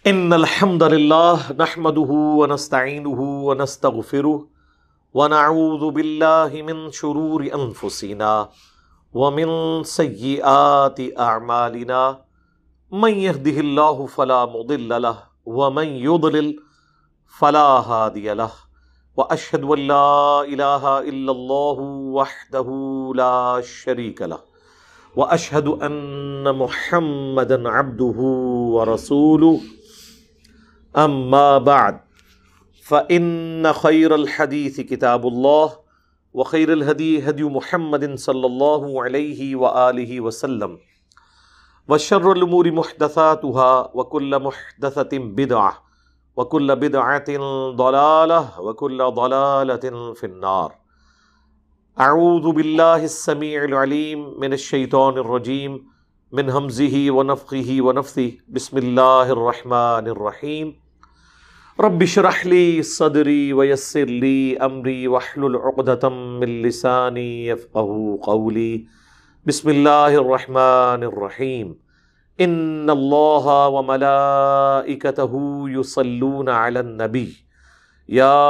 ان الحمد للہ نحمده ونستعینه ونستغفره ونعوذ باللہ من شرور انفسنا ومن سیئات اعمالنا من يهده الله فلا مضل له ومن يضلل فلا هادي له واشهد ان لا اله الا الله وحده لا شريك له واشهد ان محمدا عبده ورسوله اما بعد فان خير الحديث كتاب الله وخير الهدي هدي محمد صلى الله عليه واله وسلم وشر الامور محدثاتها وكل محدثة بدعة وكل بدعة ضلالة وكل ضلالة في النار. اعوذ بالله السميع العليم من الشيطان الرجيم من همزه ونفخه ونفثه. بسم الله الرحمن الرحيم. رب اشرح لي صدري ويسر لي امري واحلل عقدة من لساني يفقهوا قولي. بسم الله الرحمن الرحيم. ان الله وملائكته يصلون على النبي يا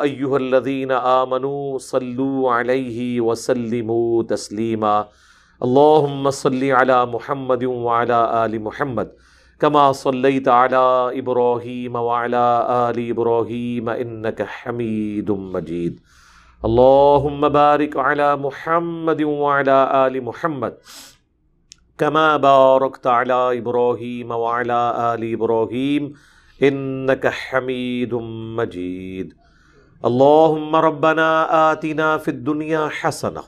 ايها الذين آمنوا صلوا عليه وسلموا تسليما. اللهم صل على محمد وعلى آل محمد كما صليت على إبراهيم وعلى آل إبراهيم إنك حميد مجيد. اللهم بارك على محمد وعلى آل محمد كما باركت على إبراهيم وعلى آل إبراهيم إنك حميد مجيد. اللهم ربنا آتنا في الدنيا حسنة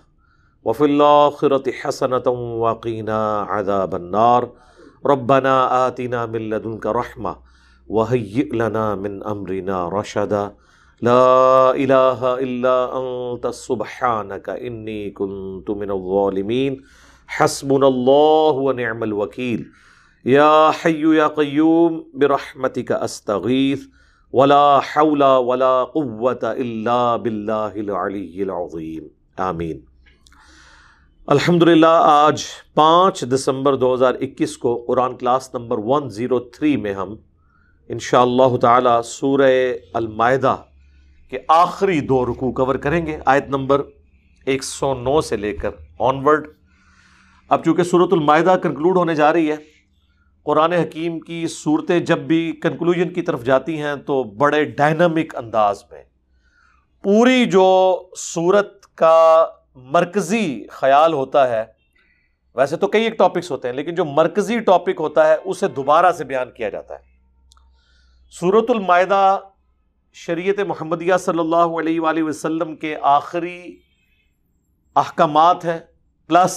وفي الآخرة حسنة وقنا عذاب النار. ربنا آتنا من لدنك رحمة وهيئ لنا من أمرنا رشدا. لا إله إلا أنت سبحانك إني كنت من الظالمين. حسبنا الله ونعم الوكيل. يا حي يا قيوم برحمتك أستغيث ولا حول ولا قوة إلا بالله العلي العظيم. آمین. الحمدللہ آج 5 دسمبر 2021 کو قرآن کلاس نمبر 103 میں ہم انشاءاللہ تعالی سورہ المائدہ کے آخری 2 رکوع کور کریں گے، آیت نمبر 109 سے لے کر آنورڈ. اب چونکہ سورۃ المائدہ کنکلوڈ ہونے جا رہی ہے، قرآن حکیم کی صورتیں جب بھی کنکلوژن کی طرف جاتی ہیں تو بڑے ڈائنامک انداز میں پوری جو صورت کا مرکزی خیال ہوتا ہے، ویسے تو کئی ایک ٹاپکس ہوتے ہیں لیکن جو مرکزی ٹاپک ہوتا ہے اسے دوبارہ سے بیان کیا جاتا ہے. سورۃ المائدہ شریعت محمدیہ صلی اللہ علیہ وآلہ وسلم کے آخری احکامات ہیں، پلس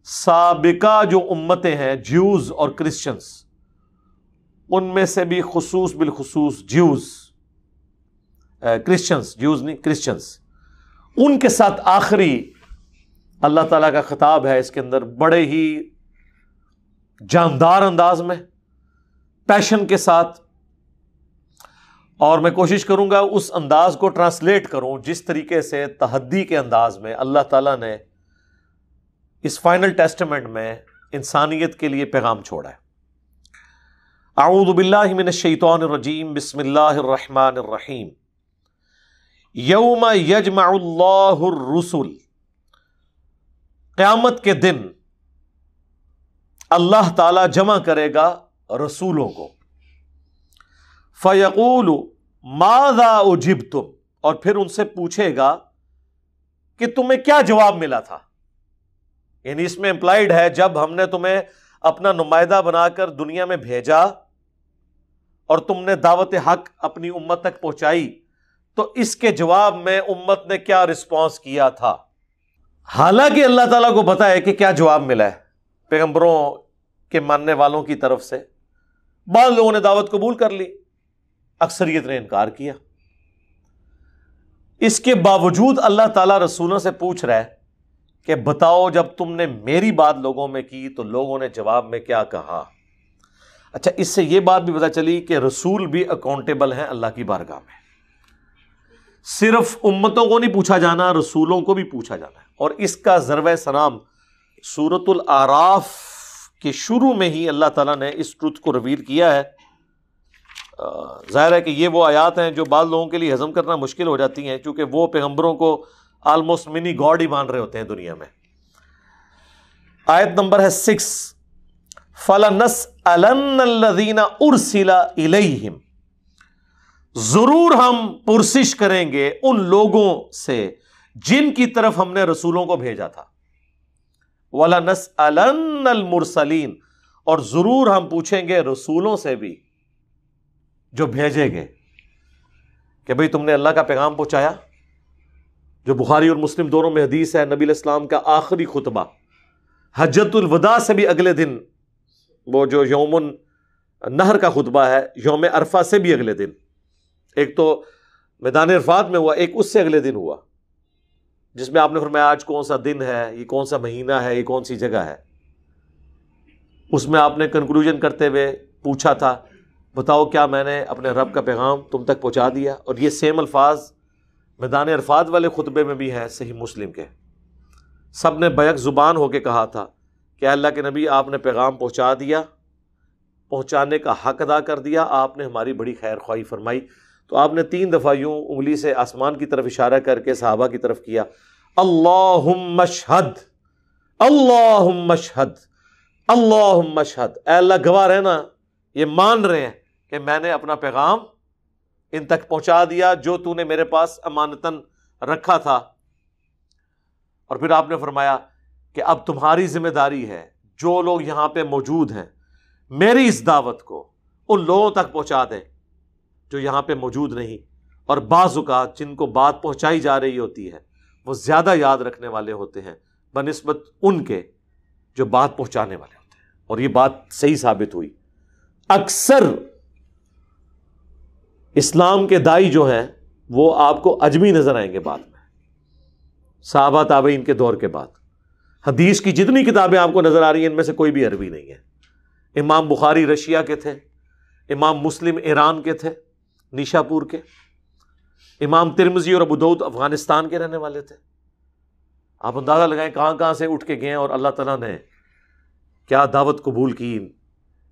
سابقہ جو امتیں ہیں جیوز اور کرسچنز، ان میں سے بھی خصوص بالخصوص کرسچنز ان کے ساتھ آخری اللہ تعالیٰ کا خطاب ہے. اس کے اندر بڑے ہی جاندار انداز میں، پیشن کے ساتھ، اور میں کوشش کروں گا اس انداز کو ٹرانسلیٹ کروں جس طریقے سے تحدی کے انداز میں اللہ تعالیٰ نے اس فائنل ٹیسٹمنٹ میں انسانیت کے لیے پیغام چھوڑا ہے. اعوذ باللہ من الشیطان الرجیم. بسم اللہ الرحمن الرحیم. یوم یجمع اللہ الرسل. قیامت کے دن اللہ تعالی جمع کرے گا رسولوں کو. فیقول ماذا اجبتم. اور پھر ان سے پوچھے گا کہ تمہیں کیا جواب ملا تھا. یعنی اس میں امپلائیڈ ہے جب ہم نے تمہیں اپنا نمائندہ بنا کر دنیا میں بھیجا اور تم نے دعوت حق اپنی امت تک پہنچائی تو اس کے جواب میں امت نے کیا رسپانس کیا تھا. حالانکہ اللہ تعالیٰ کو پتا ہے کہ کیا جواب ملا ہے پیغمبروں کے ماننے والوں کی طرف سے. بعض لوگوں نے دعوت قبول کر لی، اکثریت نے انکار کیا. اس کے باوجود اللہ تعالیٰ رسولوں سے پوچھ رہا ہے کہ بتاؤ جب تم نے میری بات لوگوں میں کی تو لوگوں نے جواب میں کیا کہا. اچھا، اس سے یہ بات بھی پتہ چلی کہ رسول بھی اکاؤنٹیبل ہیں اللہ کی بارگاہ میں. صرف امتوں کو نہیں پوچھا جانا، رسولوں کو بھی پوچھا جانا ہے. اور اس کا ضرب سلام سورۃ الاعراف کے شروع میں ہی اللہ تعالیٰ نے اس ٹروتھ کو ریویل کیا ہے ظاہر ہے کہ یہ وہ آیات ہیں جو بعض لوگوں کے لیے ہضم کرنا مشکل ہو جاتی ہیں، چونکہ وہ پیغمبروں کو آلموسٹ منی گاڈ ہی مان رہے ہوتے ہیں دنیا میں۔ آیت نمبر ہے 6، فَلَنَسْأَلَنَّ الَّذِينَ أُرْسِلَ إِلَيْهِمْ، ضرور ہم پرسش کریں گے ان لوگوں سے جن کی طرف ہم نے رسولوں کو بھیجا تھا، وَلَنَسْأَلَنَّ الْمُرْسَلِينَ، اور ضرور ہم پوچھیں گے رسولوں سے بھی جو بھیجے گئے کہ بھئی تم نے اللہ کا پیغام پہنچایا۔ جو بخاری اور مسلم دونوں میں حدیث ہے، نبی علیہ السلام کا آخری خطبہ حجۃ الوداع سے بھی اگلے دن، وہ جو یوم النہر کا خطبہ ہے، یوم عرفہ سے بھی اگلے دن، ایک تو میدان عرفات میں ہوا، ایک اس سے اگلے دن ہوا، جس میں آپ نے فرمایا آج کون سا دن ہے، یہ کون سا مہینہ ہے، یہ کون سی جگہ ہے۔ اس میں آپ نے کنکلوژن کرتے ہوئے پوچھا تھا بتاؤ کیا میں نے اپنے رب کا پیغام تم تک پہنچا دیا؟ اور یہ سیم الفاظ میدان عرفات والے خطبے میں بھی ہے، صحیح مسلم کے۔ سب نے بیک زبان ہو کے کہا تھا کہ اللہ کے نبی آپ نے پیغام پہنچا دیا، پہنچانے کا حق ادا کر دیا، آپ نے ہماری بڑی خیر خواہی فرمائی۔ تو آپ نے 3 دفعہ یوں انگلی سے آسمان کی طرف اشارہ کر کے صحابہ کی طرف کیا، اللہم اشہد، اللہم اشہد، اللہم اشہد، اے اللہ گواہ رہنا، یہ مان رہے ہیں کہ میں نے اپنا پیغام ان تک پہنچا دیا جو تو نے میرے پاس امانتاً رکھا تھا۔ اور پھر آپ نے فرمایا کہ اب تمہاری ذمہ داری ہے، جو لوگ یہاں پہ موجود ہیں میری اس دعوت کو ان لوگوں تک پہنچا دیں جو یہاں پہ موجود نہیں، اور بعض اوقات جن کو بات پہنچائی جا رہی ہوتی ہے وہ زیادہ یاد رکھنے والے ہوتے ہیں بنسبت ان کے جو بات پہنچانے والے ہوتے ہیں۔ اور یہ بات صحیح ثابت ہوئی۔ اکثر اسلام کے دائی جو ہیں وہ آپ کو عجمی نظر آئیں گے بعد میں، صحابہ تابعین کے دور کے بعد۔ حدیث کی جتنی کتابیں آپ کو نظر آ رہی ہیں ان میں سے کوئی بھی عربی نہیں ہے۔ امام بخاری رشیا کے تھے، امام مسلم ایران کے تھے، نیشا پور کے، امام ترمذی اور ابو داؤد افغانستان کے رہنے والے تھے۔ آپ اندازہ لگائیں کہاں کہاں سے اٹھ کے گئے اور اللہ تعالیٰ نے کیا دعوت قبول کی،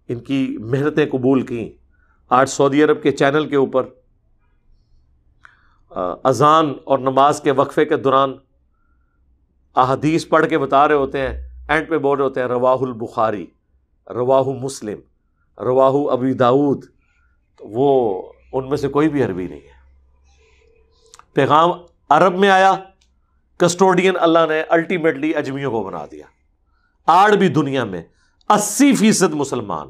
ان کی محنتیں قبول کی۔ آج سعودی عرب کے چینل کے اوپر اذان اور نماز کے وقفے کے دوران احادیث پڑھ کے بتا رہے ہوتے ہیں، اینڈ پہ بول رہے ہوتے ہیں رواہ البخاری، رواہ مسلم، رواہ ابی داؤد، تو وہ ان میں سے کوئی بھی عربی نہیں ہے۔ پیغام عرب میں آیا، کسٹوڈین اللہ نے الٹیمیٹلی اجمیوں کو بنا دیا۔ آج بھی دنیا میں 80% مسلمان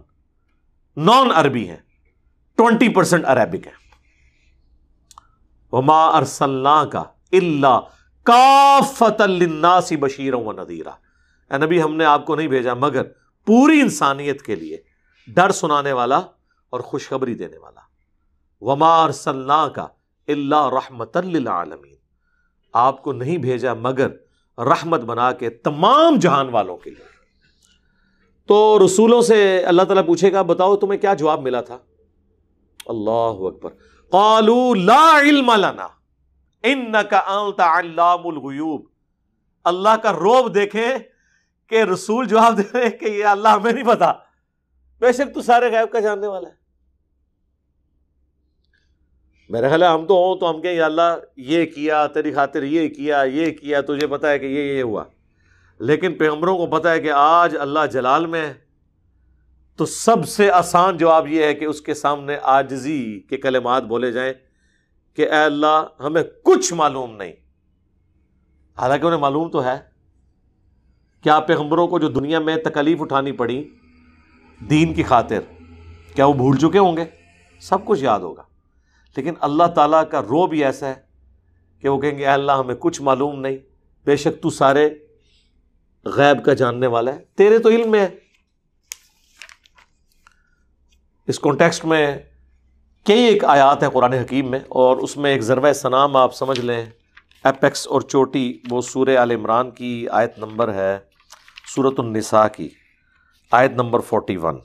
نان عربی ہیں، 20% عربک ہیں۔ وما ارسلناک الا کافۃ للناس بشیرا ونذیرا، اے نبی ہم نے آپ کو نہیں بھیجا مگر پوری انسانیت کے لیے ڈر سنانے والا اور خوشخبری دینے والا۔ وما ارسلناک الا رحمۃ للعالمین، آپ کو نہیں بھیجا مگر رحمت بنا کے تمام جہان والوں کے لیے۔ تو رسولوں سے اللہ تعالیٰ پوچھے گا بتاؤ تمہیں کیا جواب ملا تھا؟ اللہ اکبر، قالوا لا علم لنا انک انت علام الغیوب۔ اللہ کا رعب دیکھیں کہ رسول جواب دے رہے ہیں کہ یہ اللہ ہمیں نہیں پتا، بے شک تو سارے غیب کا جاننے والا ہے۔ میرا خیال ہے ہم تو ہوں تو ہم کہیں یا اللہ یہ کیا تیری خاطر، یہ کیا تجھے پتا ہے کہ یہ ہوا، لیکن پیغمبروں کو پتا ہے کہ آج اللہ جلال میں ہے، تو سب سے آسان جواب یہ ہے کہ اس کے سامنے عاجزی کے کلمات بولے جائیں کہ اے اللہ ہمیں کچھ معلوم نہیں، حالانکہ انہیں معلوم تو ہے۔ کیا پیغمبروں کو جو دنیا میں تکالیف اٹھانی پڑی دین کی خاطر، کیا وہ بھول چکے ہوں گے؟ سب کچھ یاد ہوگا، لیکن اللہ تعالیٰ کا روب بھی ایسا ہے کہ وہ کہیں گے اے اللہ ہمیں کچھ معلوم نہیں، بے شک تو سارے غیب کا جاننے والا ہے، تیرے تو علم میں ہے۔ اس کانٹیکسٹ میں کئی ایک آیات ہیں قرآن حکیم میں، اور اس میں ایک ضربہ سنام آپ سمجھ لیں، ایپیکس اور چوٹی، وہ سورہ آل عمران کی آیت نمبر ہے، سورۃ النساء کی آیت نمبر 41۔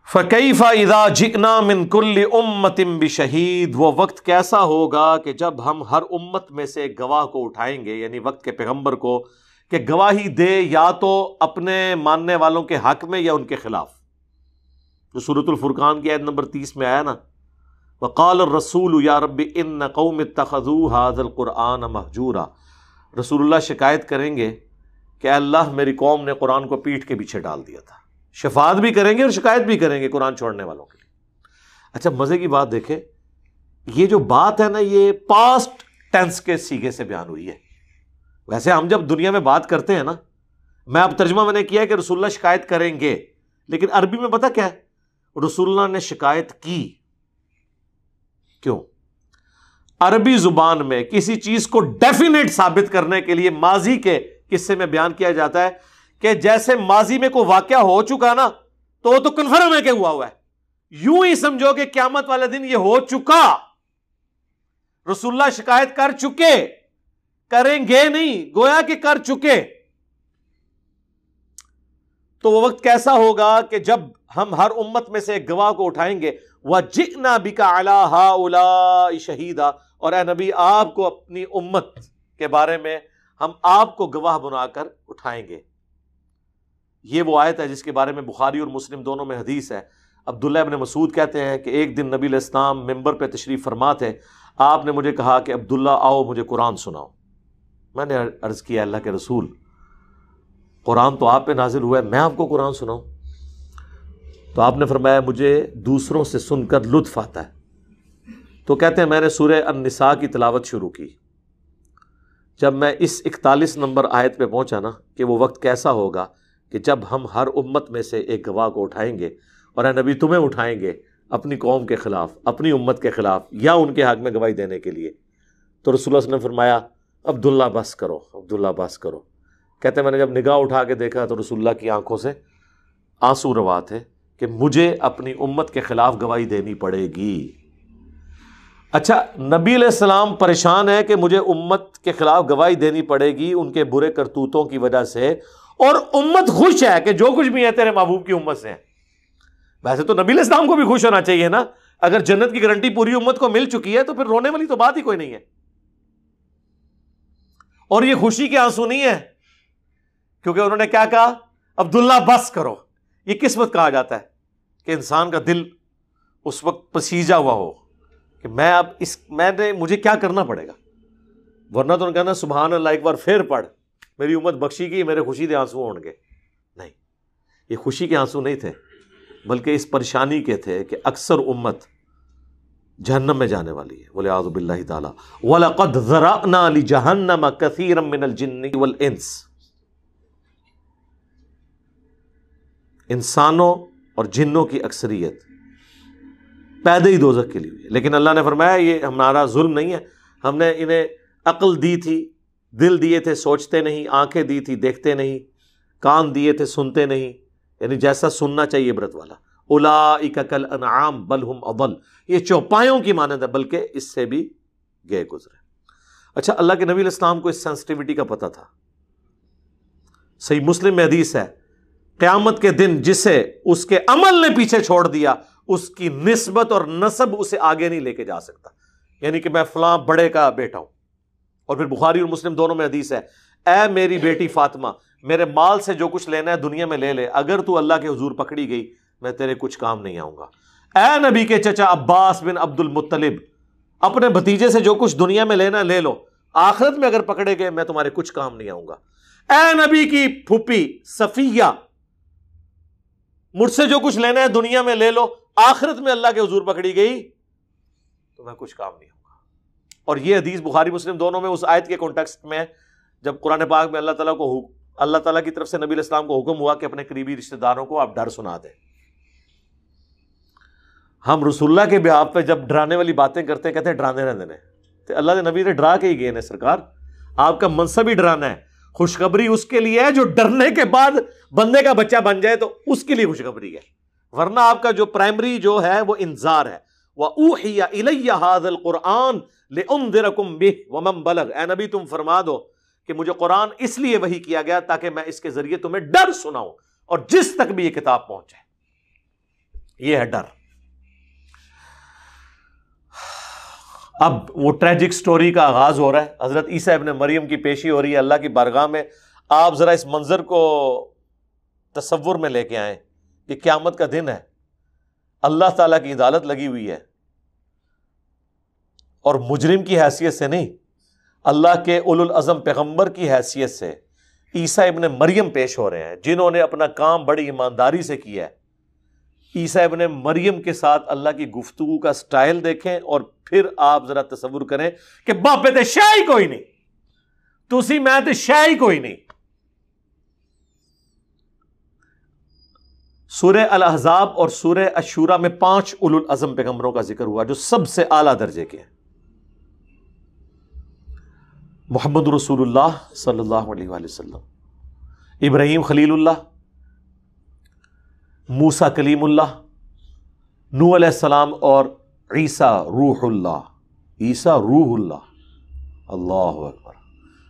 فَكَيْفَ إِذَا جِئْنَا مِن كُلِّ أُمَّةٍ بِشَهِيدٍ، وہ وقت کیسا ہوگا کہ جب ہم ہر امت میں سے گواہ کو اٹھائیں گے، یعنی وقت کے پیغمبر کو، کہ گواہی دے یا تو اپنے ماننے والوں کے حق میں یا ان کے خلاف۔ جو سورۃ الفرقان کی آیت نمبر 30 میں آیا نا، وقال الرسول یا رب ان قوم اتخذوا هذا القرآن مہجورا، رسول اللہ شکایت کریں گے کہ اللہ میری قوم نے قرآن کو پیٹھ کے پیچھے ڈال دیا تھا. شفاعت بھی کریں گے اور شکایت بھی کریں گے قرآن چھوڑنے والوں کے لیے. اچھا مزے کی بات دیکھیں، یہ جو بات ہے نا یہ پاسٹ ٹینس کے سیغے سے بیان ہوئی ہے. ویسے ہم جب دنیا میں بات کرتے ہیں نا، میں اب ترجمہ میں نے کیا ہے کہ رسول اللہ شکایت کریں گے، لیکن عربی میں پتہ کیا ہے؟ رسول اللہ نے شکایت کی. کیوں؟ عربی زبان میں کسی چیز کو ڈیفینیٹ ثابت کرنے کے لیے ماضی کے قصے میں بیان کیا جاتا ہے کہ جیسے ماضی میں کوئی واقعہ ہو چکا نا تو وہ تو کنفرم ہے کہ ہوا ہے. یوں ہی سمجھو کہ قیامت والے دن یہ ہو چکا، رسول اللہ شکایت کر چکے، کریں گے نہیں، گویا کہ کر چکے. تو وہ وقت کیسا ہوگا کہ جب ہم ہر امت میں سے ایک گواہ کو اٹھائیں گے، وَجِئْنَا بِكَ عَلَىٰ هَٰؤُلَاءِ شَهِيدًا، اور اے نبی آپ کو اپنی امت کے بارے میں ہم آپ کو گواہ بنا کر اٹھائیں گے. یہ وہ آیت ہے جس کے بارے میں بخاری اور مسلم دونوں میں حدیث ہے. عبداللہ ابن مسعود کہتے ہیں کہ ایک دن نبی علیہ السلام ممبر پہ تشریف فرما تھے، آپ نے مجھے کہا کہ عبداللہ آؤ مجھے قرآن سناؤ. میں نے عرض کیا اللہ کے رسول، قرآن تو آپ پہ نازل ہوا ہے، میں آپ کو قرآن سناؤں؟ تو آپ نے فرمایا مجھے دوسروں سے سن کر لطف آتا ہے. تو کہتے ہیں میں نے سورہ النساء کی تلاوت شروع کی. جب میں اس 41 نمبر آیت پہ پہنچا نا کہ وہ وقت کیسا ہوگا کہ جب ہم ہر امت میں سے ایک گواہ کو اٹھائیں گے، اور اے نبی تمہیں اٹھائیں گے اپنی قوم کے خلاف، اپنی امت کے خلاف، یا ان کے حق میں گواہی دینے کے لیے. تو رسول اللہ صلی اللہ علیہ وسلم نے فرمایا عبداللہ بس کرو، عبداللہ بس کرو. کہتے ہیں میں نے جب نگاہ اٹھا کے دیکھا تو رسول اللہ کی آنکھوں سے آنسو روا تھے کہ مجھے اپنی امت کے خلاف گواہی دینی پڑے گی. اچھا نبی علیہ السلام پریشان ہے کہ مجھے امت کے خلاف گواہی دینی پڑے گی ان کے برے کرتوتوں کی وجہ سے، اور امت خوش ہے کہ جو کچھ بھی ہے تیرے محبوب کی امت سے ہے. ویسے تو نبی علیہ السلام کو بھی خوش ہونا چاہیے نا، اگر جنت کی گارنٹی پوری امت کو مل چکی ہے تو پھر رونے والی تو بات ہی کوئی نہیں ہے. اور یہ خوشی کے آنسو نہیں ہے، کیونکہ انہوں نے کیا کہا؟ عبداللہ بس کرو. یہ کس وقت کہا جاتا ہے کہ انسان کا دل اس وقت پسیجا ہوا ہو کہ مجھے کیا کرنا پڑے گا، ورنہ تو کہنا سبحان اللہ ایک بار پھر پڑھ، میری امت بخشی گئی، میرے خوشی کے آنسو ہوں گے. نہیں، یہ خوشی کے آنسو نہیں تھے، بلکہ اس پریشانی کے تھے کہ اکثر امت جہنم میں جانے والی ہے والعیاذ باللہ تعالی. وَلَقَدْ ذَرَأْنَا لِجَهَنَّمَ كَثِيرًا مِّنَ الْجِنِّ وَالْإِنسِ، انسانوں اور جنوں کی اکثریت پیدا ہی دوزخ کے لیے ہوئی ہے. لیکن اللہ نے فرمایا یہ ہمارا ظلم نہیں ہے، ہم نے انہیں عقل دی تھی، دل دیے تھے سوچتے نہیں، آنکھیں دی تھی دیکھتے نہیں، کان دیے تھے سنتے نہیں، یعنی جیسا سننا چاہیے عبرت والا. اولئک کالانعام بل ہم اضل، یہ چوپایوں کی مانند ہے بلکہ اس سے بھی گئے گزرے. اچھا اللہ کے نبی علیہ السلام کو اس سینسٹیوٹی کا پتہ تھا. صحیح مسلم میں حدیث ہے قیامت کے دن جسے اس کے عمل نے پیچھے چھوڑ دیا اس کی نسبت اور نسب اسے آگے نہیں لے کے جا سکتا. یعنی کہ میں فلاں بڑے کا بیٹا ہوں. اور پھر بخاری اور مسلم دونوں میں حدیث ہے اے میری بیٹی فاطمہ میرے مال سے جو کچھ لینا ہے دنیا میں لے لے، اگر تو اللہ کے حضور پکڑی گئی میں تیرے کچھ کام نہیں آؤں گا. اے نبی کے چچا عباس بن عبد المطلب اپنے بھتیجے سے جو کچھ دنیا میں لینا لے لو، آخرت میں اگر پکڑے گئے میں تمہارے کچھ کام نہیں آؤں گا. اے نبی کی پھوپھی صفیہ مجھ سے جو کچھ لینا ہے دنیا میں لے لو، آخرت میں اللہ کے حضور پکڑی گئی تو میں کچھ کام نہیں ہوں گا. اور یہ حدیث بخاری مسلم دونوں میں اس آیت کے کانٹیکسٹ میں جب قرآن پاک میں اللہ تعالیٰ کی طرف سے نبی علیہ السلام کو حکم ہوا کہ اپنے قریبی رشتہ داروں کو آپ ڈر سنا دیں. ہم رسول اللہ کے بیان پہ جب ڈرانے والی باتیں کرتے ہیں کہتے ہیں ڈرانے رہنے نے، تو اللہ کے نبی نے ڈرا کے ہی گئے نے سرکار. آپ کا منصب ہی ڈرانا ہے. خوشخبری اس کے لیے ہے جو ڈرنے کے بعد بندے کا بچہ بن جائے تو اس کے لیے خوشخبری ہے، ورنہ آپ کا جو پرائمری جو ہے وہ انذار ہے. وَأُوحِيَ إِلَيَّ هَذَا الْقُرْآنُ لِأُنذِرَكُم بِهِ وَمَن بَلَغَ، اے نبی تم فرما دو کہ مجھے قرآن اس لیے وحی کیا گیا تاکہ میں اس کے ذریعے تمہیں ڈر سناؤں اور جس تک بھی یہ کتاب پہنچے. یہ ہے ڈر. اب وہ ٹریجک سٹوری کا آغاز ہو رہا ہے. حضرت عیسیٰ ابن مریم کی پیشی ہو رہی ہے اللہ کی بارگاہ میں. آپ ذرا اس منظر کو تصور میں لے کے آئیں کہ قیامت کا دن ہے، اللہ تعالیٰ کی عدالت لگی ہوئی ہے، اور مجرم کی حیثیت سے نہیں، اللہ کے اولو العزم پیغمبر کی حیثیت سے عیسیٰ ابن مریم پیش ہو رہے ہیں، جنہوں نے اپنا کام بڑی ایمانداری سے کیا ہے۔ عیسیٰ ابن مریم کے ساتھ اللہ کی گفتگو کا سٹائل دیکھیں، اور پھر آپ ذرا تصور کریں کہ باپے تے شے ہی کوئی نہیں، تسی میں تے شے ہی کوئی نہیں۔ سورہ الاحزاب اور سورہ الشورى میں 5 اولو العزم پیغمبروں کا ذکر ہوا جو سب سے اعلیٰ درجے کے ہیں۔ محمد رسول اللہ صلی اللہ علیہ وآلہ وسلم، ابراہیم خلیل اللہ، موسیٰ کلیم اللہ، نوح علیہ السلام، اور عیسیٰ روح اللہ، عیسیٰ روح اللہ، اللہ اکبر،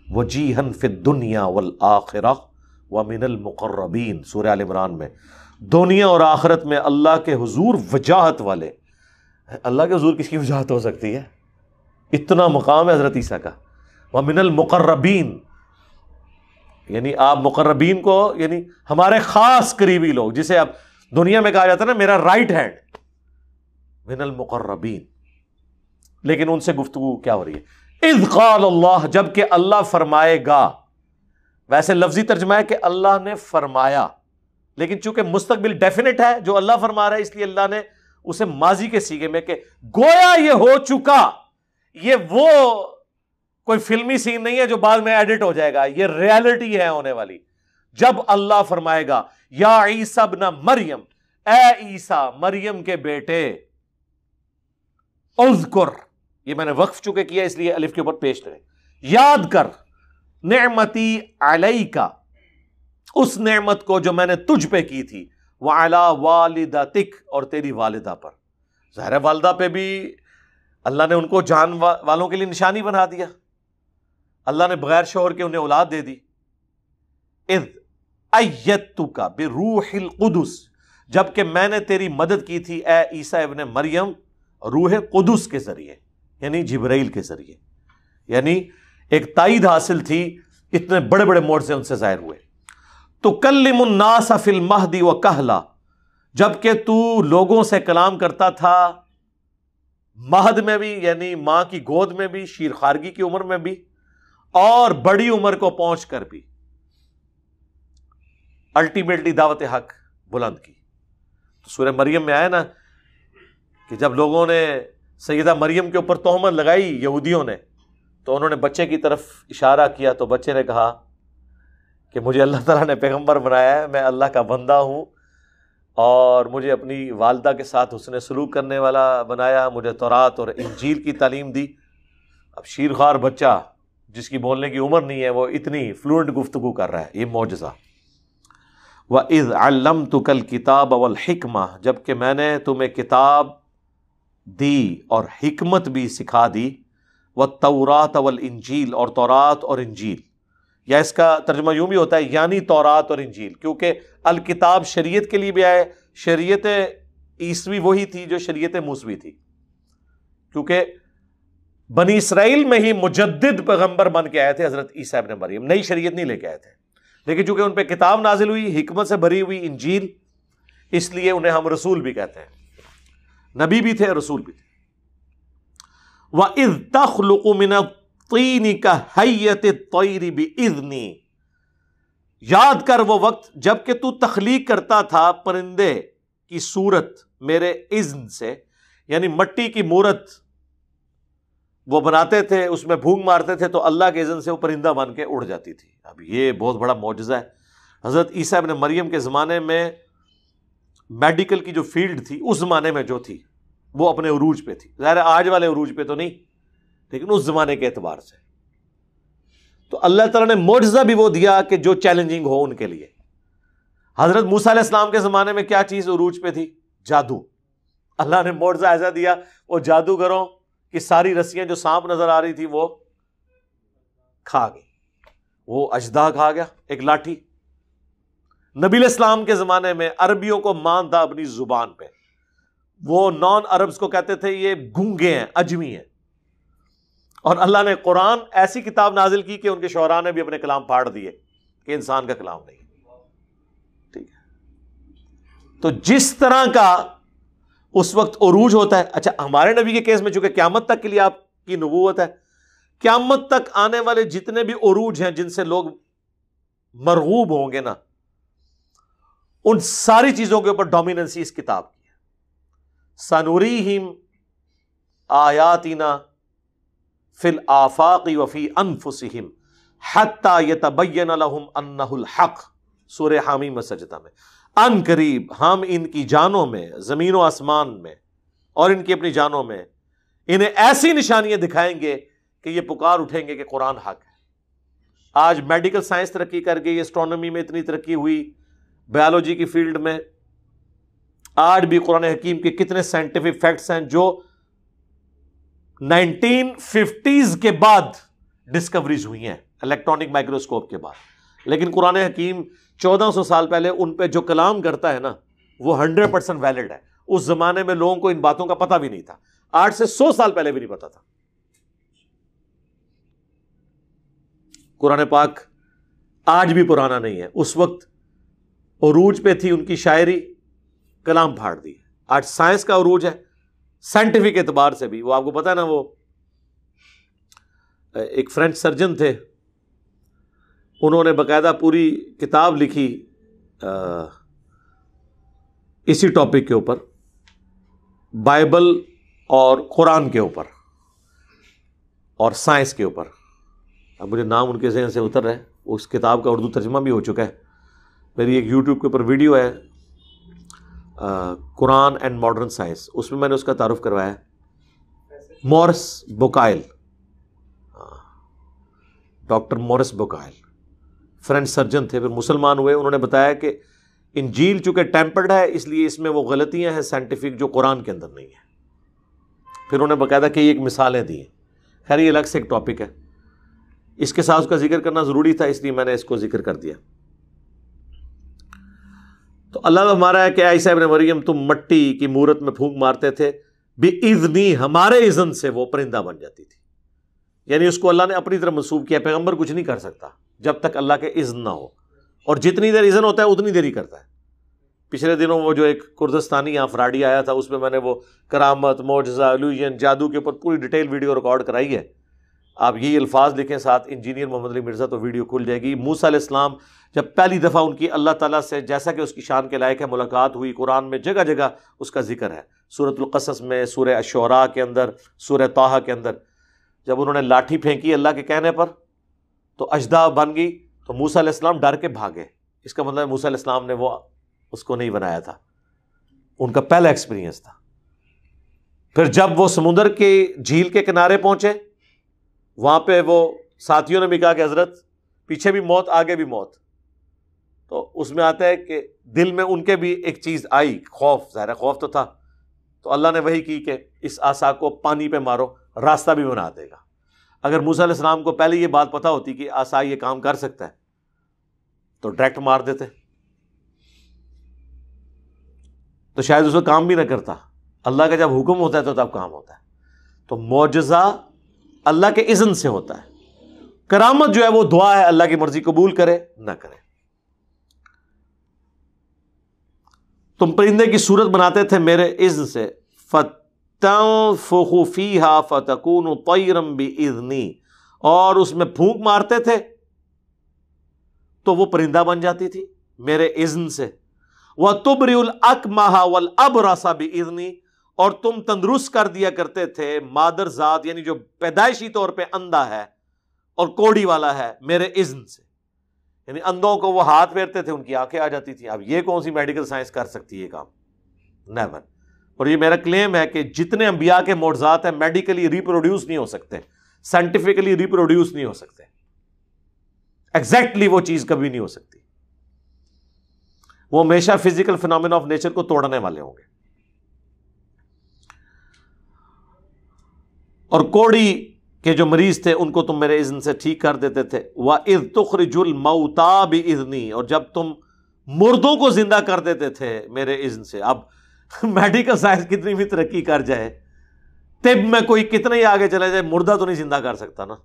وجیہن فی الدنیا والآخرہ ومن المقربین، سورہ آل عمران میں دنیا اور آخرت میں اللہ کے حضور وجاہت والے۔ اللہ کے حضور کس کی وجاہت ہو سکتی ہے؟ اتنا مقام ہے حضرت عیسیٰ کا۔ ومن المقربین، یعنی آپ مقربین کو، یعنی ہمارے خاص قریبی لوگ، جسے اب دنیا میں کہا جاتا ہے نا میرا رائٹ ہینڈ، من المقربین، لیکن ان سے گفتگو کیا ہو رہی ہے؟ اذ قال اللہ، جب کہ اللہ فرمائے گا۔ ویسے لفظی ترجمہ ہے کہ اللہ نے فرمایا، لیکن چونکہ مستقبل ڈیفینٹ ہے جو اللہ فرما رہا ہے، اس لیے اللہ نے اسے ماضی کے سیغے میں کہ گویا یہ ہو چکا۔ یہ وہ کوئی فلمی سین نہیں ہے جو بعد میں ایڈٹ ہو جائے گا، یہ ریالٹی ہے ہونے والی۔ جب اللہ فرمائے گا یا عیسیٰ ابن مریم، اے عیسیٰ مریم کے بیٹے، اذکر، یہ میں نے وقف چکے کیا اس لیے الف کے اوپر پیش کریں، یاد کر، نعمتی علیکا، اس نعمت کو جو میں نے تجھ پہ کی تھی، وعلی والدتک، اور تیری والدہ پر۔ ظاہر ہے والدہ پہ بھی اللہ نے ان کو جان والوں کے لیے نشانی بنا دیا، اللہ نے بغیر شوہر کے انہیں اولاد دے دی۔ اذ ایدتک بروح القدس، جبکہ میں نے تیری مدد کی تھی اے عیسیٰ ابن مریم روح قدس کے ذریعے، یعنی جبرائیل کے ذریعے، یعنی ایک تائید حاصل تھی، اتنے بڑے بڑے معجزے ان سے ظاہر ہوئے۔ تکلم الناس فی المہد وکہلا، جبکہ تو لوگوں سے کلام کرتا تھا مہد میں بھی، یعنی ماں کی گود میں بھی، شیرخارگی کی عمر میں بھی، اور بڑی عمر کو پہنچ کر بھی، الٹیمیٹلی دعوت حق بلند کی۔ تو سورہ مریم میں آیا نا کہ جب لوگوں نے سیدہ مریم کے اوپر تہمت لگائی یہودیوں نے، تو انہوں نے بچے کی طرف اشارہ کیا، تو بچے نے کہا کہ مجھے اللہ تعالیٰ نے پیغمبر بنایا ہے، میں اللہ کا بندہ ہوں، اور مجھے اپنی والدہ کے ساتھ حسن سلوک کرنے والا بنایا، مجھے تورات اور انجیل کی تعلیم دی۔ اب شیرخوار بچہ جس کی بولنے کی عمر نہیں ہے، وہ اتنی فلوئنٹ گفتگو کر رہا ہے، یہ معجزہ۔ وَإِذْ عَلَّمْتُكَ الْكِتَابَ وَالْحِكْمَةَ، جبکہ میں نے تمہیں کتاب دی اور حکمت بھی سکھا دی، وَالتَّوْرَاةَ وَالْإِنجِيلَ، اور تورات اور انجیل، یا اس کا ترجمہ یوں بھی ہوتا ہے یعنی تورات اور انجیل، کیونکہ الکتاب شریعت کے لیے بھی آئے، شریعت عیسوی وہی تھی جو شریعت موسوی تھی، کیونکہ بنی اسرائیل میں ہی مجدد پیغمبر بن کے آئے تھے حضرت عیسیٰ ابن مریم، نئی شریعت نہیں لے کے آئے تھے، لیکن چونکہ ان پہ کتاب نازل ہوئی حکمت سے بھری ہوئی انجیل، اس لیے انہیں ہم رسول بھی کہتے ہیں، نبی بھی تھے رسول بھی تھے۔ وَإِذْ تَخْلُقُ مِنَ الطِّينِ كَهَيَّةِ الطَّيْرِ بِإِذْنِي، یاد کر وہ وقت جب کہ تو تخلیق کرتا تھا پرندے کی صورت میرے اذن سے، یعنی مٹی کی مورت وہ بناتے تھے، اس میں بھونگ مارتے تھے تو اللہ کے اذن سے وہ پرندہ بن کے اڑ جاتی تھی۔ اب یہ بہت بڑا معجزہ ہے۔ حضرت عیسیٰ ابن مریم کے زمانے میں میڈیکل کی جو فیلڈ تھی اس زمانے میں جو تھی وہ اپنے عروج پہ تھی، ظاہر آج والے عروج پہ تو نہیں، لیکن اس زمانے کے اعتبار سے۔ تو اللہ تعالیٰ نے معجزہ بھی وہ دیا کہ جو چیلنجنگ ہو ان کے لیے۔ حضرت موسیٰ علیہ السلام کے زمانے میں کیا چیز عروج پہ تھی؟ جادو۔ اللہ نے معجزہ ایسا دیا، وہ جادوگروں کی ساری رسیاں جو سانپ نظر آ رہی تھی وہ کھا گئی، وہ اژدہا کھا گیا، ایک لاٹھی۔ نبی علیہ السلام کے زمانے میں عربیوں کو مان تھا اپنی زبان پہ، وہ نان عربز کو کہتے تھے یہ گونگے ہیں، اجمی ہیں، اور اللہ نے قرآن ایسی کتاب نازل کی کہ ان کے شعراء نے بھی اپنے کلام پھاڑ دیے کہ انسان کا کلام نہیں۔ ٹھیک ہے، تو جس طرح کا اس وقت عروج ہوتا ہے. اچھا ہمارے نبی کے کیس میں چونکہ قیامت تک کے لیے آپ کی نبوت ہے، قیامت تک آنے والے جتنے بھی عروج ہیں جن سے لوگ مرغوب ہوں گے نا، ان ساری چیزوں کے اوپر ڈومیننسی اس کتاب کی ہے. سنوریہم آیاتنا فی الآفاق وفی انفسہم حتی یتبین لہم انہ الحق، سورہ حامیم سجدہ میں. ان قریب ہم ان کی جانوں میں، زمین و آسمان میں اور ان کی اپنی جانوں میں، انہیں ایسی نشانیاں دکھائیں گے کہ یہ پکار اٹھیں گے کہ قرآن حق ہے. آج میڈیکل سائنس ترقی کر گئی، اسٹرانومی میں اتنی ترقی ہوئی، بایولوجی کی فیلڈ میں آج بھی قرآن حکیم کے کتنے سائنٹیفک فیکٹس ہیں جو 1950s کے بعد ڈسکوریز ہوئی ہیں الیکٹرانک مائکروسکوپ کے بعد. لیکن قرآن حکیم 1400 سال پہلے ان پہ جو کلام کرتا ہے نا وہ 100% ویلڈ ہے. اس زمانے میں لوگوں کو ان باتوں کا پتہ بھی نہیں تھا، 8 سے 100 سال پہلے بھی نہیں پتا تھا. قرآن پاک آج بھی پرانا نہیں ہے. اس وقت عروج پہ تھی ان کی شاعری، کلام پھاڑ دی. آج سائنس کا عروج ہے سائنٹیفک اعتبار سے بھی. وہ آپ کو پتا ہے نا، وہ ایک فرینچ سرجن تھے، انہوں نے باقاعدہ پوری کتاب لکھی اسی ٹاپک کے اوپر، بائبل اور قرآن کے اوپر اور سائنس کے اوپر. اب مجھے نام ان کے ذہن سے اتر رہا ہے. اس کتاب کا اردو ترجمہ بھی ہو چکا ہے. میری ایک یوٹیوب کے اوپر ویڈیو ہے قرآن اینڈ ماڈرن سائنس، اس میں میں نے اس کا تعارف کروایا ہے. مورس بوکائل، ڈاکٹر مورس بوکائل فرینچ سرجن تھے، پھر مسلمان ہوئے. انہوں نے بتایا کہ انجیل چونکہ ٹیمپرڈ ہے اس لیے اس میں وہ غلطیاں ہیں سائنٹیفک جو قرآن کے اندر نہیں ہیں. پھر انہوں نے باقاعدہ کئی ایک مثالیں دی ہیں. خیر یہ الگ سے ایک ٹاپک ہے، اس کے ساتھ اس کا ذکر کرنا ضروری تھا اس لیے میں نے اس کو ذکر کر دیا. تو اللہ کا ہمارا ہے کہ عیسیٰ ابن مریم تم مٹی کی مورت میں پھونک مارتے تھے، بِإِذْنِی ہمارے اذن سے وہ پرندہ بن جاتی تھی. یعنی اس کو اللہ نے اپنی طرف منسوب کیا. پیغمبر کچھ نہیں کر سکتا جب تک اللہ کے اذن نہ ہو، اور جتنی دیر اذن ہوتا ہے اتنی دیر ہی کرتا ہے. پچھلے دنوں وہ جو ایک کردستانی یہاں فراڈی آیا تھا، اس میں میں نے وہ کرامت، معجزہ، الوژن، جادو کے اوپر پوری ڈیٹیل ویڈیو ریکارڈ کرائی ہے. آپ یہی الفاظ لکھیں ساتھ انجینئر محمد علی مرزا تو ویڈیو کھل جائے گی. موسیٰ علیہ السلام جب پہلی دفعہ ان کی اللہ تعالیٰ سے جیسا کہ اس کی شان کے لائق ہے ملاقات ہوئی، قرآن میں جگہ جگہ اس کا ذکر ہے. سورۃ القصص میں، سورہ الشعراء کے اندر، سورہ طٰہٰ کے اندر جب انہوں نے لاٹھی پھینکی اللہ کے کہنے پر تو اژدہا بن گئی، تو موسیٰ علیہ السلام ڈر کے بھاگے. اس کا مطلب ہے موسیٰ علیہ السلام نے وہ اس کو نہیں بنایا تھا، ان کا پہلا ایکسپیرینس تھا. پھر جب وہ سمندر کے جھیل کے کنارے پہنچے، وہاں پہ وہ ساتھیوں نے بھی کہا کہ حضرت پیچھے بھی موت آگے بھی موت. تو اس میں آتا ہے کہ دل میں ان کے بھی ایک چیز آئی، خوف. ظاہر خوف تو تھا. تو اللہ نے وہی کی کہ اس عصا کو پانی پہ مارو، راستہ بھی بنا دے گا. اگر موسیٰ علیہ السلام کو پہلے یہ بات پتہ ہوتی کہ عصا یہ کام کر سکتا ہے تو ڈائریکٹ مار دیتے، تو شاید اس کو کام بھی نہ کرتا. اللہ کا جب حکم ہوتا ہے تو تب کام ہوتا ہے. تو معجزہ اللہ کے اذن سے ہوتا ہے. کرامت جو ہے وہ دعا ہے، اللہ کی مرضی قبول کرے نہ کرے. تم پرندے کی صورت بناتے تھے میرے اذن سے، فَتَنفُخُ فِيهَا فَتَكُونُ طَيْرًا بِإِذْنِی، اور اس میں پھونک مارتے تھے تو وہ پرندہ بن جاتی تھی میرے اذن سے. وَتُبْرِئُ الْأَكْمَحَ وَالْأَبْرَصَ بِإِذْنِی، اور تم تندرست کر دیا کرتے تھے مادر ذات یعنی جو پیدائشی طور پہ اندھا ہے اور کوڑی والا ہے میرے اذن سے. یعنی اندھوں کو وہ ہاتھ پھیرتے تھے ان کی آنکھیں آ جاتی تھی. اب یہ کون سی میڈیکل سائنس کر سکتی ہے یہ کام؟ نیور. اور یہ میرا کلیم ہے کہ جتنے انبیاء کے معجزات ہیں میڈیکلی ریپروڈیوس نہیں ہو سکتے، سائنٹیفکلی ریپروڈیوس نہیں ہو سکتے. ایگزیکٹلی وہ چیز کبھی نہیں ہو سکتی. وہ ہمیشہ فزیکل فینومینا آف نیچر کو توڑنے والے ہوں گے. اور کوڑی کے جو مریض تھے ان کو تم میرے اذن سے ٹھیک کر دیتے تھے. وَإِذْ تُخْرِجُ الْمَوْتَىٰ بِإِذْنِی، اور جب تم مردوں کو زندہ کر دیتے تھے میرے اذن سے. اب میڈیکل سائنس کتنی بھی ترقی کر جائے، طب میں کوئی کتنے ہی آگے چلے جائے، مردہ تو نہیں زندہ کر سکتا نا.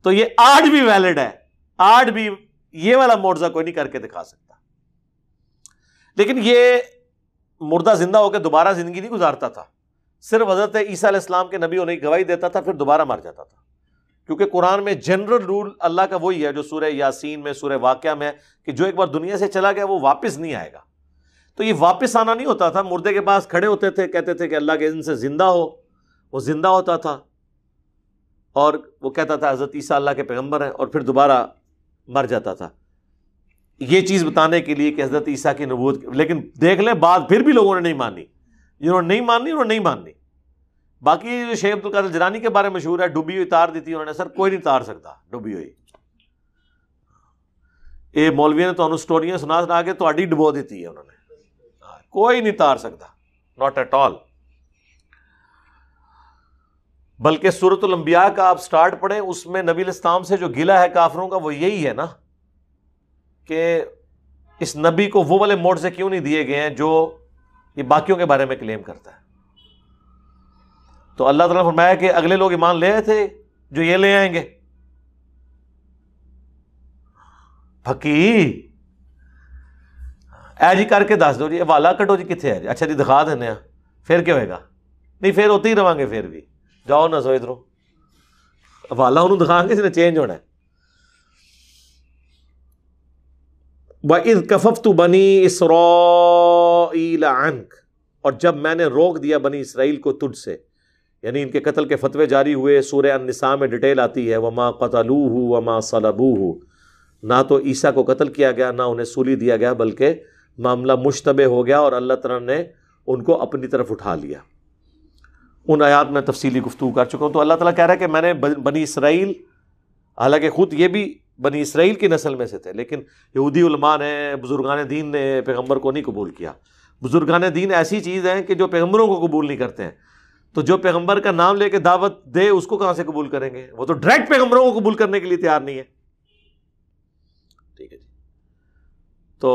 تو یہ آج بھی ویلڈ ہے. آج بھی یہ والا معجزہ کوئی نہیں کر کے دکھا سکتا. لیکن یہ مردہ زندہ ہو کے دوبارہ زندگی نہیں گزارتا تھا، صرف حضرت عیسیٰ علیہ السلام کے نبی ہونے کی گواہی دیتا تھا پھر دوبارہ مر جاتا تھا، کیونکہ قرآن میں جنرل رول اللہ کا وہی ہے جو سورہ یاسین میں، سورہ واقعہ میں، کہ جو ایک بار دنیا سے چلا گیا وہ واپس نہیں آئے گا۔ تو یہ واپس آنا نہیں ہوتا تھا، مردے کے پاس کھڑے ہوتے تھے، کہتے تھے کہ اللہ کے اذن سے زندہ ہو، وہ زندہ ہوتا تھا اور وہ کہتا تھا حضرت عیسیٰ اللہ کے پیغمبر ہیں، اور پھر دوبارہ مر جاتا تھا، یہ چیز بتانے کے لیے کہ حضرت عیسیٰ کی نبوت۔ لیکن دیکھ لیں بات پھر بھی لوگوں نے نہیں مانی، جنہوں نے نہیں مانی انہوں نے نہیں ماننی۔ باقی جو شیخ عبد القادر جیلانی کے بارے میں مشہور ہے، ڈوبی ہوئی تار دی تھی انہوں نے، سر کوئی نہیں تار سکتا ڈوبی ہوئی، یہ مولوی نے تو سٹوریاں سنا کے تہاڈی ڈبو دیتی ہے انہوں نے، کوئی نہیں تار سکتا، ناٹ ایٹ آل۔ بلکہ سورۃ الانبیاء کا آپ سٹارٹ پڑھیں، اس میں نبی علیہ السلام سے جو گلہ ہے کافروں کا وہ یہی ہے نا کہ اس نبی کو وہ والے معجزے کیوں نہیں دیے گئے ہیں جو یہ باقیوں کے بارے میں کلیم کرتا ہے۔ تو اللہ تعالیٰ نے فرمایا کہ اگلے لوگ ایمان لے آئے تھے جو یہ لے آئیں گے، پھکی اے جی کر کے دس دو جی، والا کٹو جی کتنے ہے جی، اچھا جی دکھا دینے ہیں، پھر کیا ہوئے گا؟ نہیں پھر ہوتے ہی رہاں گے، پھر بھی جاؤ نہ سو ادھروں، والا انہوں دکھا گے، اس نے چینج ہونا ہے۔ وَإِذْ كَفَفْتُ بَنِي إِسْرَائِيلَ عَنْكَ، اور جب میں نے روک دیا بنی اسرائیل کو تجھ سے، یعنی ان کے قتل کے فتوے جاری ہوئے۔ سورہ النساء میں ڈیٹیل آتی ہے، وَمَا قَتَلُوهُ وَمَا صَلَبُوهُ، نہ تو عیسیٰ کو قتل کیا گیا نہ انہیں سولی دیا گیا، بلکہ معاملہ مشتبہ ہو گیا اور اللہ تعالیٰ نے ان کو اپنی طرف اٹھا لیا۔ ان آیات میں تفصیلی گفتگو کر چکا ہوں۔ تو اللہ تعالیٰ کہہ رہا ہے کہ میں نے بنی اسرائیل، حالانکہ خود یہ بھی بنی اسرائیل کی نسل میں سے تھے، لیکن یہودی علماء نے، بزرگان دین نے پیغمبر کو نہیں قبول کیا۔ بزرگان دین ایسی چیز ہیں کہ جو پیغمبروں کو قبول نہیں کرتے ہیں، تو جو پیغمبر کا نام لے کے دعوت دے اس کو کہاں سے قبول کریں گے؟ وہ تو ڈائریکٹ پیغمبروں کو قبول کرنے کے لیے تیار نہیں ہے۔ ٹھیک ہے جی، تو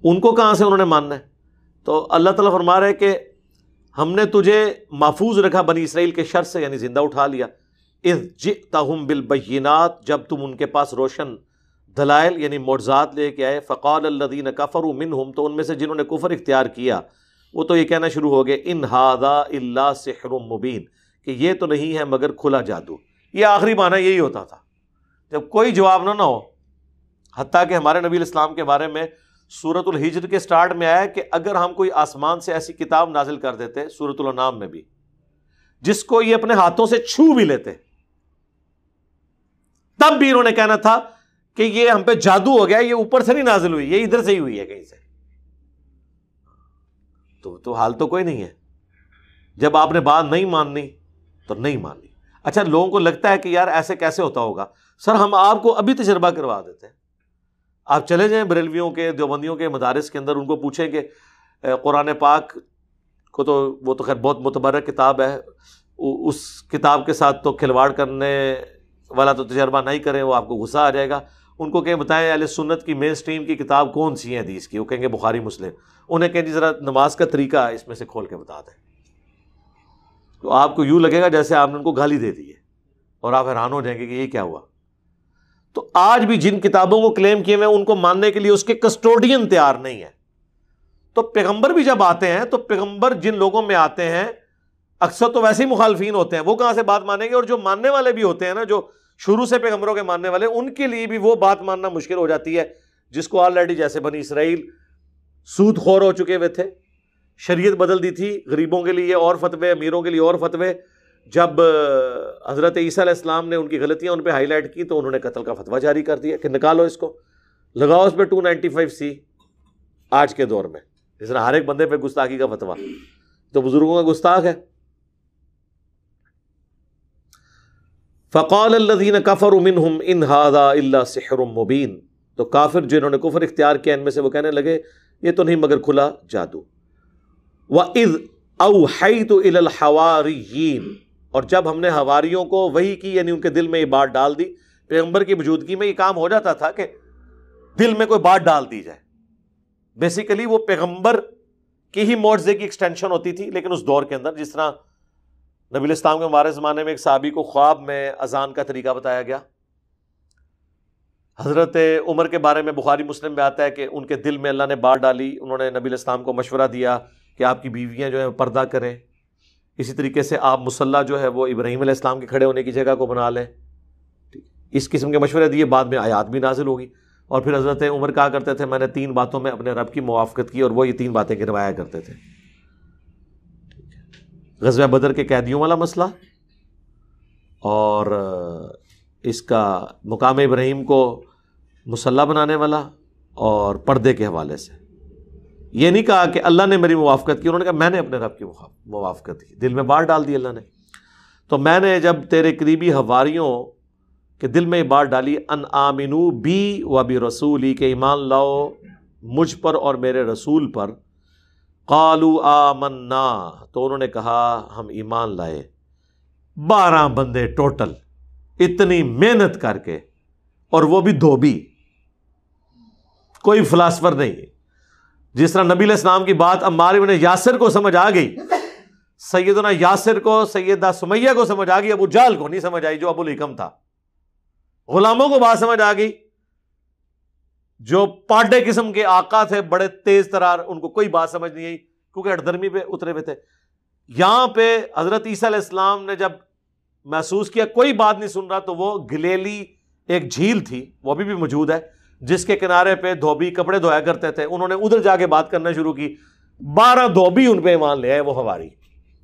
ان کو کہاں سے انہوں نے ماننا ہے؟ تو اللہ تعالیٰ فرما رہے کہ ہم نے تجھے محفوظ رکھا بنی اسرائیل کے شر سے، یعنی زندہ اٹھا لیا۔ اذ جئتہم بالبینات، جب تم ان کے پاس روشن دلائل یعنی معجزات لے کے آئے۔ فقال الذین کفروا منہم، تو ان میں سے جنہوں نے کفر اختیار کیا وہ تو یہ کہنا شروع ہو گئے، ان ھذا الا سحر مبین، کہ یہ تو نہیں ہے مگر کھلا جادو۔ یہ آخری معنی یہی ہوتا تھا جب کوئی جواب نہ ہو، حتیٰ کہ ہمارے نبی علیہ السلام کے بارے میں سورۃ الحجر کے سٹارٹ میں آیا کہ اگر ہم کوئی آسمان سے ایسی کتاب نازل کر دیتے، سورۃ الانعام میں بھی، جس کو یہ اپنے ہاتھوں سے چھو بھی لیتے، تب بھی انہوں نے کہنا تھا کہ یہ ہم پہ جادو ہو گیا، یہ اوپر سے نہیں نازل ہوئی، یہ ادھر سے ہی ہوئی ہے کہیں سے۔ تو حال تو کوئی نہیں ہے، جب آپ نے بات نہیں ماننی تو نہیں ماننی۔ اچھا لوگوں کو لگتا ہے کہ یار ایسے کیسے ہوتا ہوگا، سر ہم آپ کو ابھی تجربہ کروا دیتے ہیں۔ آپ چلے جائیں بریلویوں کے، دیوبندیوں کے مدارس کے اندر، ان کو پوچھیں کہ قرآن پاک کو تو وہ تو خیر بہت متبرک کتاب ہے، اس کتاب کے ساتھ تو کھلواڑ کرنے والا تو تجربہ نہیں کریں، وہ آپ کو غصہ آ جائے گا۔ ان کو کہ بتائیں اہل سنت کی مین سٹریم کی کتاب کون سی ہے حدیث کی؟ وہ کہیں گے بخاری مسلم۔ انہیں کہیں جی ذرا نماز کا طریقہ اس میں سے کھول کے بتا دیں، تو آپ کو یوں لگے گا جیسے آپ نے ان کو گالی دے دی ہے، اور آپ حیران ہو جائیں گے کہ یہ کیا ہوا۔ تو آج بھی جن کتابوں کو کلیم کیے ہوئے ان کو ماننے کے لیے اس کے کسٹوڈین تیار نہیں ہے۔ تو پیغمبر بھی جب آتے ہیں تو پیغمبر جن لوگوں میں آتے ہیں اکثر تو ویسے ہی مخالفین ہوتے ہیں، وہ کہاں سے بات مانیں گے؟ اور جو ماننے والے بھی ہوتے ہیں نا، جو شروع سے پیغمبروں کے ماننے والے، ان کے لیے بھی وہ بات ماننا مشکل ہو جاتی ہے جس کو آلریڈی، جیسے بنی اسرائیل سود خور ہو چکے ہوئے تھے، شریعت بدل دی تھی، غریبوں کے لیے اور فتوے، امیروں کے لیے اور فتوے۔ جب حضرت عیسیٰ علیہ السلام نے ان کی غلطیاں ان پہ ہائی لائٹ کی تو انہوں نے قتل کا فتویٰ جاری کر دیا کہ نکالو اس کو، لگاؤ اس پہ 295C۔ آج کے دور میں جس طرح ہر ایک بندے پہ گستاخی کا فتویٰ، تو بزرگوں کا گستاخ ہے۔ فقال الذین کفروا منہم ان ھذا الا سحر مبین، تو کافر جنہوں نے کفر اختیار کیا ان میں سے وہ کہنے لگے یہ تو نہیں مگر کھلا جادو۔ وَإِذْ أَوْحَيْتُ إِلَى الْحَوَارِيِّينَ، اور جب ہم نے حواریوں کو وحی کی، یعنی ان کے دل میں یہ بات ڈال دی۔ پیغمبر کی موجودگی میں یہ کام ہو جاتا تھا کہ دل میں کوئی بات ڈال دی جائے۔ بیسیکلی وہ پیغمبر کی ہی معجزے کی ایکسٹینشن ہوتی تھی، لیکن اس دور کے اندر جس طرح نبی علیہ السلام کے ہمارے زمانے میں ایک صحابی کو خواب میں اذان کا طریقہ بتایا گیا، حضرت عمر کے بارے میں بخاری مسلم میں آتا ہے کہ ان کے دل میں اللہ نے بات ڈالی، انہوں نے نبی علیہ السلام کو مشورہ دیا کہ آپ کی بیویاں جو ہیں پردہ کریں، اسی طریقے سے آپ مصلی جو ہے وہ ابراہیم علیہ السلام کے کھڑے ہونے کی جگہ کو بنا لیں، اس قسم کے مشورے دیے، بعد میں آیات بھی نازل ہوگی۔ اور پھر حضرت عمر کہا کرتے تھے میں نے 3 باتوں میں اپنے رب کی موافقت کی، اور وہ یہ 3 باتیں گنوایا کرتے تھے۔ غزوہ بدر کے قیدیوں والا مسئلہ، اور اس کا مقام ابراہیم کو مصلی بنانے والا، اور پردے کے حوالے سے۔ یہ نہیں کہا کہ اللہ نے میری موافقت کی، انہوں نے کہا میں نے اپنے رب کی موافقت کی، دل میں بات ڈال دی اللہ نے۔ تو میں نے جب تیرے قریبی حواریوں کے دل میں یہ بات ڈالی ان آمنو بی و برسولی، کہ ایمان لاؤ مجھ پر اور میرے رسول پر، قالوا آمنا، تو انہوں نے کہا ہم ایمان لائے۔ 12 بندے ٹوٹل، اتنی محنت کر کے، اور وہ بھی دھوبی، کوئی فلاسفر نہیں۔ جس طرح نبی علیہ السلام کی بات عمار بن یاسر کو سمجھ آ گئی، سیدنا یاسر کو، سیدہ سمیہ کو سمجھ آ گئی، ابو جہل کو نہیں سمجھ آئی جو ابو الحکم تھا۔ غلاموں کو بات سمجھ آ گئی، جو پاڈے قسم کے آقا تھے بڑے تیز ترار، ان کو کوئی بات سمجھ نہیں آئی کیونکہ ہٹدرمی پہ اترے ہوئے تھے۔ یہاں پہ حضرت عیسیٰ علیہ السلام نے جب محسوس کیا کوئی بات نہیں سن رہا، تو وہ گلیلی ایک جھیل تھی، وہ ابھی بھی موجود ہے، جس کے کنارے پہ دھوبی کپڑے دھویا کرتے تھے، انہوں نے ادھر جا کے بات کرنا شروع کی۔ 12 دھوبی ان پہ ایمان لے آئے، وہ حواری،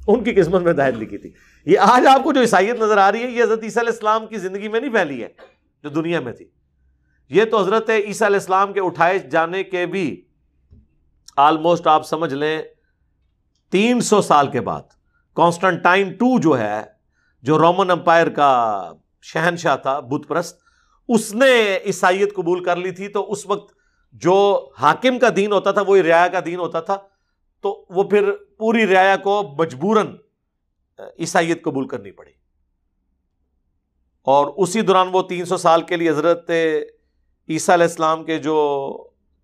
ان کی قسمت میں ہدایت لکھی تھی۔ یہ آج آپ کو جو عیسائیت نظر آ رہی ہے، یہ حضرت عیسیٰ علیہ السلام کی زندگی میں نہیں پھیلی ہے جو دنیا میں تھی، یہ تو حضرت عیسیٰ علیہ السلام کے اٹھائے جانے کے بھی آلموسٹ آپ سمجھ لیں 300 سال کے بعد، کانسٹنٹائن 2 جو ہے، جو رومن امپائر کا شہنشاہ تھا بت پرست، اس نے عیسائیت قبول کر لی تھی۔ تو اس وقت جو حاکم کا دین ہوتا تھا وہی رعایا کا دین ہوتا تھا، تو وہ پھر پوری رعایا کو مجبوراً عیسائیت قبول کرنی پڑی، اور اسی دوران وہ 300 سال کے لیے حضرت عیسیٰ علیہ السلام کے جو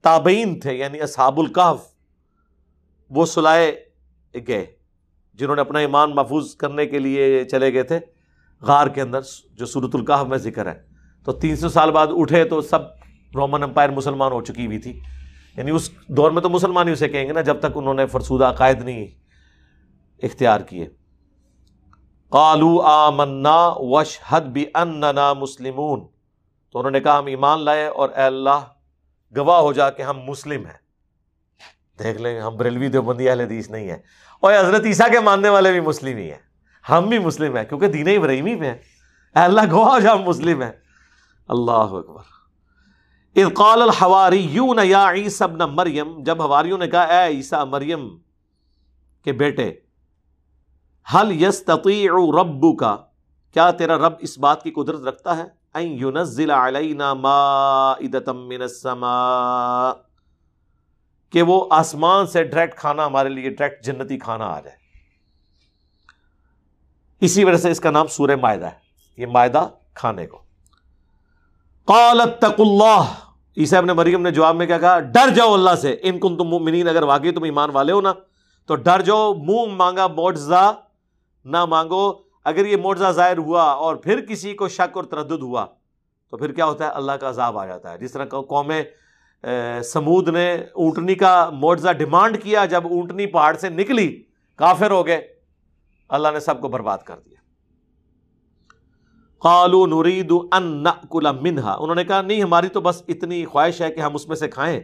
تابعین تھے، یعنی اصحاب الکہف، وہ سلائے گئے، جنہوں نے اپنا ایمان محفوظ کرنے کے لیے چلے گئے تھے غار کے اندر، جو سورۃ الکہف میں ذکر ہے۔ تو 300 سال بعد اٹھے تو سب رومن امپائر مسلمان ہو چکی ہوئی تھی، یعنی اس دور میں تو مسلمان ہی اسے کہیں گے نا، جب تک انہوں نے فرسودہ عقائد نہیں اختیار کیے۔ قالوا آمنا واشہد باننا مسلمون، تو انہوں نے کہا ہم ایمان لائے اور اے اللہ گواہ ہو جا کہ ہم مسلم ہیں۔ دیکھ لیں، ہم بریلوی دیوبندی اہل حدیث نہیں ہیں، اور حضرت عیسیٰ کے ماننے والے بھی مسلم ہی ہیں، ہم بھی مسلم ہیں کیونکہ دین ابراہیمی پہ ہیں۔ اے اللہ گواہ ہو جا ہم مسلم ہیں۔ اللہ اکبر۔ اذ قال الحواریون یا عیسیٰ ابن مریم، جب حواریوں نے کہا اے عیسیٰ مریم کے بیٹے، هل یستطیع ربک، کیا تیرا رب اس بات کی قدرت رکھتا ہے، ان ینزل علینا مائدۃ من السماء، کہ وہ آسمان سے ڈائریکٹ کھانا ہمارے لیے، ڈائریکٹ جنتی کھانا آ جائے۔ اسی وجہ سے اس کا نام سورہ مائدہ ہے، یہ مائدہ کھانے کو۔ قال اتقوا اللہ، عیسیٰ ابن مریم نے جواب میں کیا کہا، ڈر جاؤ اللہ سے، ان کنتم مؤمنین، اگر واقعی تم ایمان والے ہو نا تو ڈر جاؤ، منہ مانگا معجزہ نہ مانگو۔ اگر یہ معجزہ ظاہر ہوا اور پھر کسی کو شک اور تردد ہوا تو پھر کیا ہوتا ہے، اللہ کا عذاب آ جاتا ہے۔ جس طرح قوم سمود نے اونٹنی کا معجزہ ڈیمانڈ کیا، جب اونٹنی پہاڑ سے نکلی کافر ہو گئے، اللہ نے سب کو برباد کر دیا۔ قالوا نريد ان ناكل منها، انہوں نے کہا نہیں ہماری تو بس اتنی خواہش ہے کہ ہم اس میں سے کھائیں،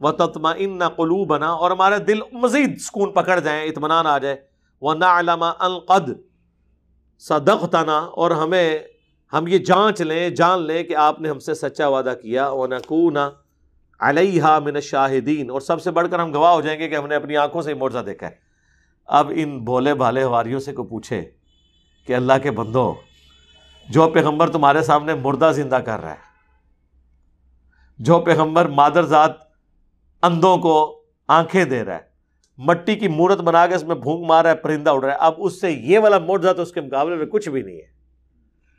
وتطمئن قلوبنا، اور ہمارے دل مزید سکون پکڑ جائیں، اطمینان آ جائے، ونعلم ان قد صدقتنا، اور ہم یہ جان لیں کہ آپ نے ہم سے سچا وعدہ کیا، ونکون علیہا من الشاہدین، اور سب سے بڑھ کر ہم گواہ ہو جائیں گے کہ ہم نے اپنی آنکھوں سے ہی معجزہ دیکھا ہے۔ اب ان بھولے بھالے حواریوں سے کو پوچھے کہ اللہ کے بندو، جو پیغمبر تمہارے سامنے مردہ زندہ کر رہا ہے، جو پیغمبر مادر ذات اندھوں کو آنکھیں دے رہا ہے، مٹی کی مورت بنا کے اس میں بھونک مار رہا ہے، پرندہ اڑ رہا ہے، اب اس سے یہ والا معجزہ تو اس کے مقابلے میں کچھ بھی نہیں ہے،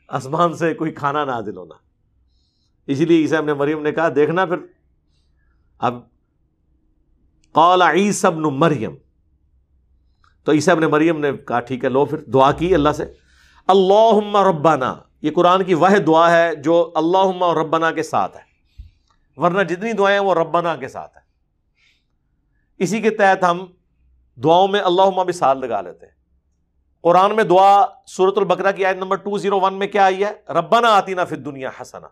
آسمان سے کوئی کھانا نازل ہونا۔ اسی لیے عیسیٰ ابن مریم نے کہا دیکھنا پھر، اب قال عیسیٰ ابن مریم، تو عیسیٰ ابن مریم نے کہا ٹھیک ہے، لو پھر دعا کی اللہ سے، اللہم ربنا، یہ قرآن کی واحد دعا ہے جو اللہم اور ربنا کے ساتھ ہے، ورنہ جتنی دعائیں ہیں وہ ربنا کے ساتھ ہے۔ اسی کے تحت ہم دعاؤں میں اللہم بھی ساتھ لگا لیتے ہیں۔ قرآن میں دعا سورۃ البقرہ کی آیت نمبر 201 میں کیا آئی ہے؟ ربنا آتینا فی الدنیا حسنہ،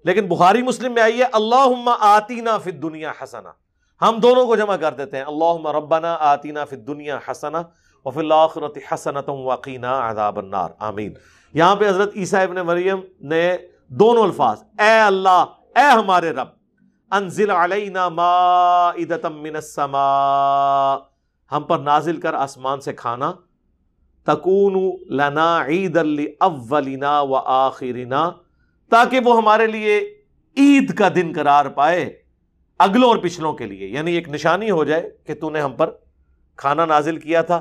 لیکن بخاری مسلم میں آئی ہے اللہم آتینا فی الدنیا حسنہ۔ ہم دونوں کو جمع کر دیتے ہیں، اللہم ربنا آتینا فی الدنیا حسنہ وفی الآخرۃ حسنۃ وقنا عذاب النار، آمین۔ یہاں پہ حضرت عیسیٰ ابن مریم نے دونوں الفاظ، اے اللہ، اے ہمارے رب، انزل علینا مائدۃ من السماء، ہم پر نازل کر آسمان سے کھانا، تکون لنا عیدا لاولنا وآخرنا، تاکہ وہ ہمارے لیے عید کا دن قرار پائے اگلوں اور پچھلوں کے لیے، یعنی ایک نشانی ہو جائے کہ تو نے ہم پر کھانا نازل کیا تھا۔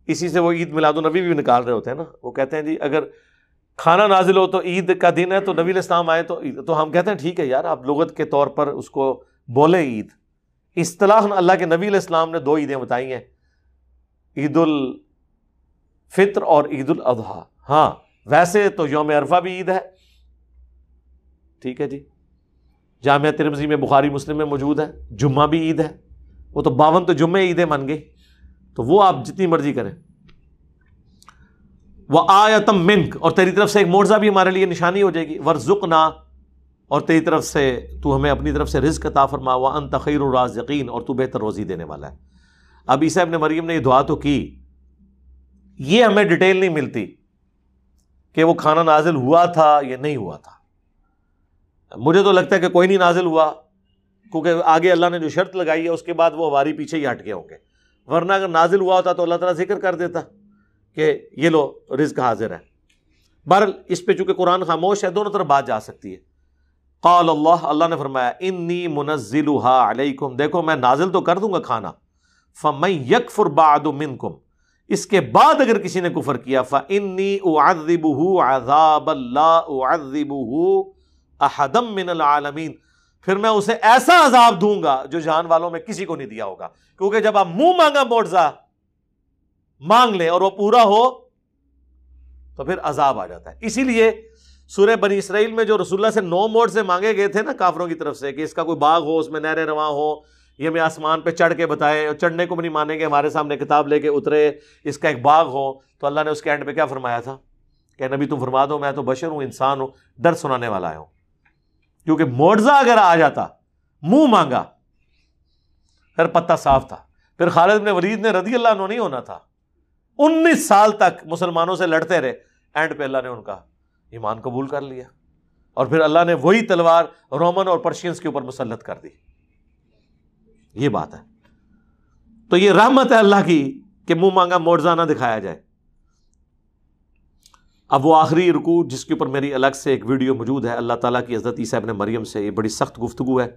اسی سے وہ عید میلاد النبی بھی نکال رہے ہوتے ہیں نا، وہ کہتے ہیں جی اگر کھانا نازل ہو تو عید کا دن ہے تو نبی علیہ السلام آئے تو ہم کہتے ہیں ٹھیک ہے یار، آپ لغت کے طور پر اس کو بولے عید۔ اصطلاحاً اللہ کے نبی علیہ السلام نے 2 عیدیں بتائی ہیں، عید الفطر اور عید الاضحیٰ۔ ہاں ویسے تو یوم عرفہ بھی عید ہے، ٹھیک ہے جی، جامعہ ترمذی میں، بخاری مسلم میں موجود ہے، جمعہ بھی عید ہے، وہ تو 52 تو جمعے عیدیں بن گئی، تو وہ آپ جتنی مرضی کریں۔ وَآیَةً مِنْکَ، اور تیری طرف سے ایک معجزہ بھی ہمارے لیے نشانی ہو جائے گی، وَارْزُقْنَا، اور تیری طرف سے تو ہمیں اپنی طرف سے رزق عطا فرما، وَأَنْتَ خَيْرُ الرَّازِقِينَ، اور تو بہتر روزی دینے والا ہے۔ اب عیسیٰ ابن مریم نے یہ دعا تو کی، یہ ہمیں ڈیٹیل نہیں ملتی کہ وہ کھانا نازل ہوا تھا یا نہیں ہوا تھا۔ مجھے تو لگتا ہے کہ کوئی نہیں نازل ہوا، کیونکہ آگے اللہ نے جو شرط لگائی ہے اس کے بعد وہ ہماری پیچھے ہی ہٹ گئے ہوں گے، ورنہ اگر نازل ہوا ہوتا تو اللہ تعالیٰ ذکر کر دیتا کہ یہ لو رزق حاضر ہے۔ بہرحال اس پہ چونکہ قرآن خاموش ہے، دونوں طرف بات جا سکتی ہے۔ قال اللہ نے فرمایا انی منزلها علیکم، دیکھو میں نازل تو کر دوں گا کھانا، فمن یکفر بعد منکم، اس کے بعد اگر کسی نے کفر کیا، فانی اعذبہ عذابا لا اعذبہ احدا من العالمین، پھر میں اسے ایسا عذاب دوں گا جو جہان والوں میں کسی کو نہیں دیا ہوگا، کیونکہ جب آپ منہ مانگا معجزہ مانگ لیں اور وہ پورا ہو تو پھر عذاب آ جاتا ہے۔ اسی لیے سورہ بنی اسرائیل میں جو رسول اللہ سے 9 معجزے مانگے گئے تھے نا کافروں کی طرف سے، کہ اس کا کوئی باغ ہو، اس میں نہریں رواں ہو، یہ ہمیں آسمان پہ چڑھ کے بتائے، اور چڑھنے کو بھی نہیں مانیں گے، ہمارے سامنے کتاب لے کے اترے، اس کا ایک باغ ہو، تو اللہ نے اس کے اینڈ پہ کیا فرمایا تھا کہ نبی تم فرما دو میں تو بشر ہوں، انسان ہوں، ڈر سنانے والا آیا ہوں۔ کیونکہ معجزہ اگر آ جاتا، منہ مانگا، پھر پتہ صاف تھا، پھر خالد بن ولید نے رضی اللہ عنہ نہیں ہونا تھا، 19 سال تک مسلمانوں سے لڑتے رہے، اینڈ پہ اللہ نے ان کا ایمان قبول کر لیا، اور پھر اللہ نے وہی تلوار رومن اور پرشینز کے اوپر مسلط کر دی۔ یہ بات ہے، تو یہ رحمت ہے اللہ کی کہ منہ مانگا معجزہ نہ دکھایا جائے۔ اب وہ آخری رکوع جس کے اوپر میری الگ سے ایک ویڈیو موجود ہے، اللہ تعالیٰ کی حضرت عیسیٰ ابن مریم سے، یہ بڑی سخت گفتگو ہے،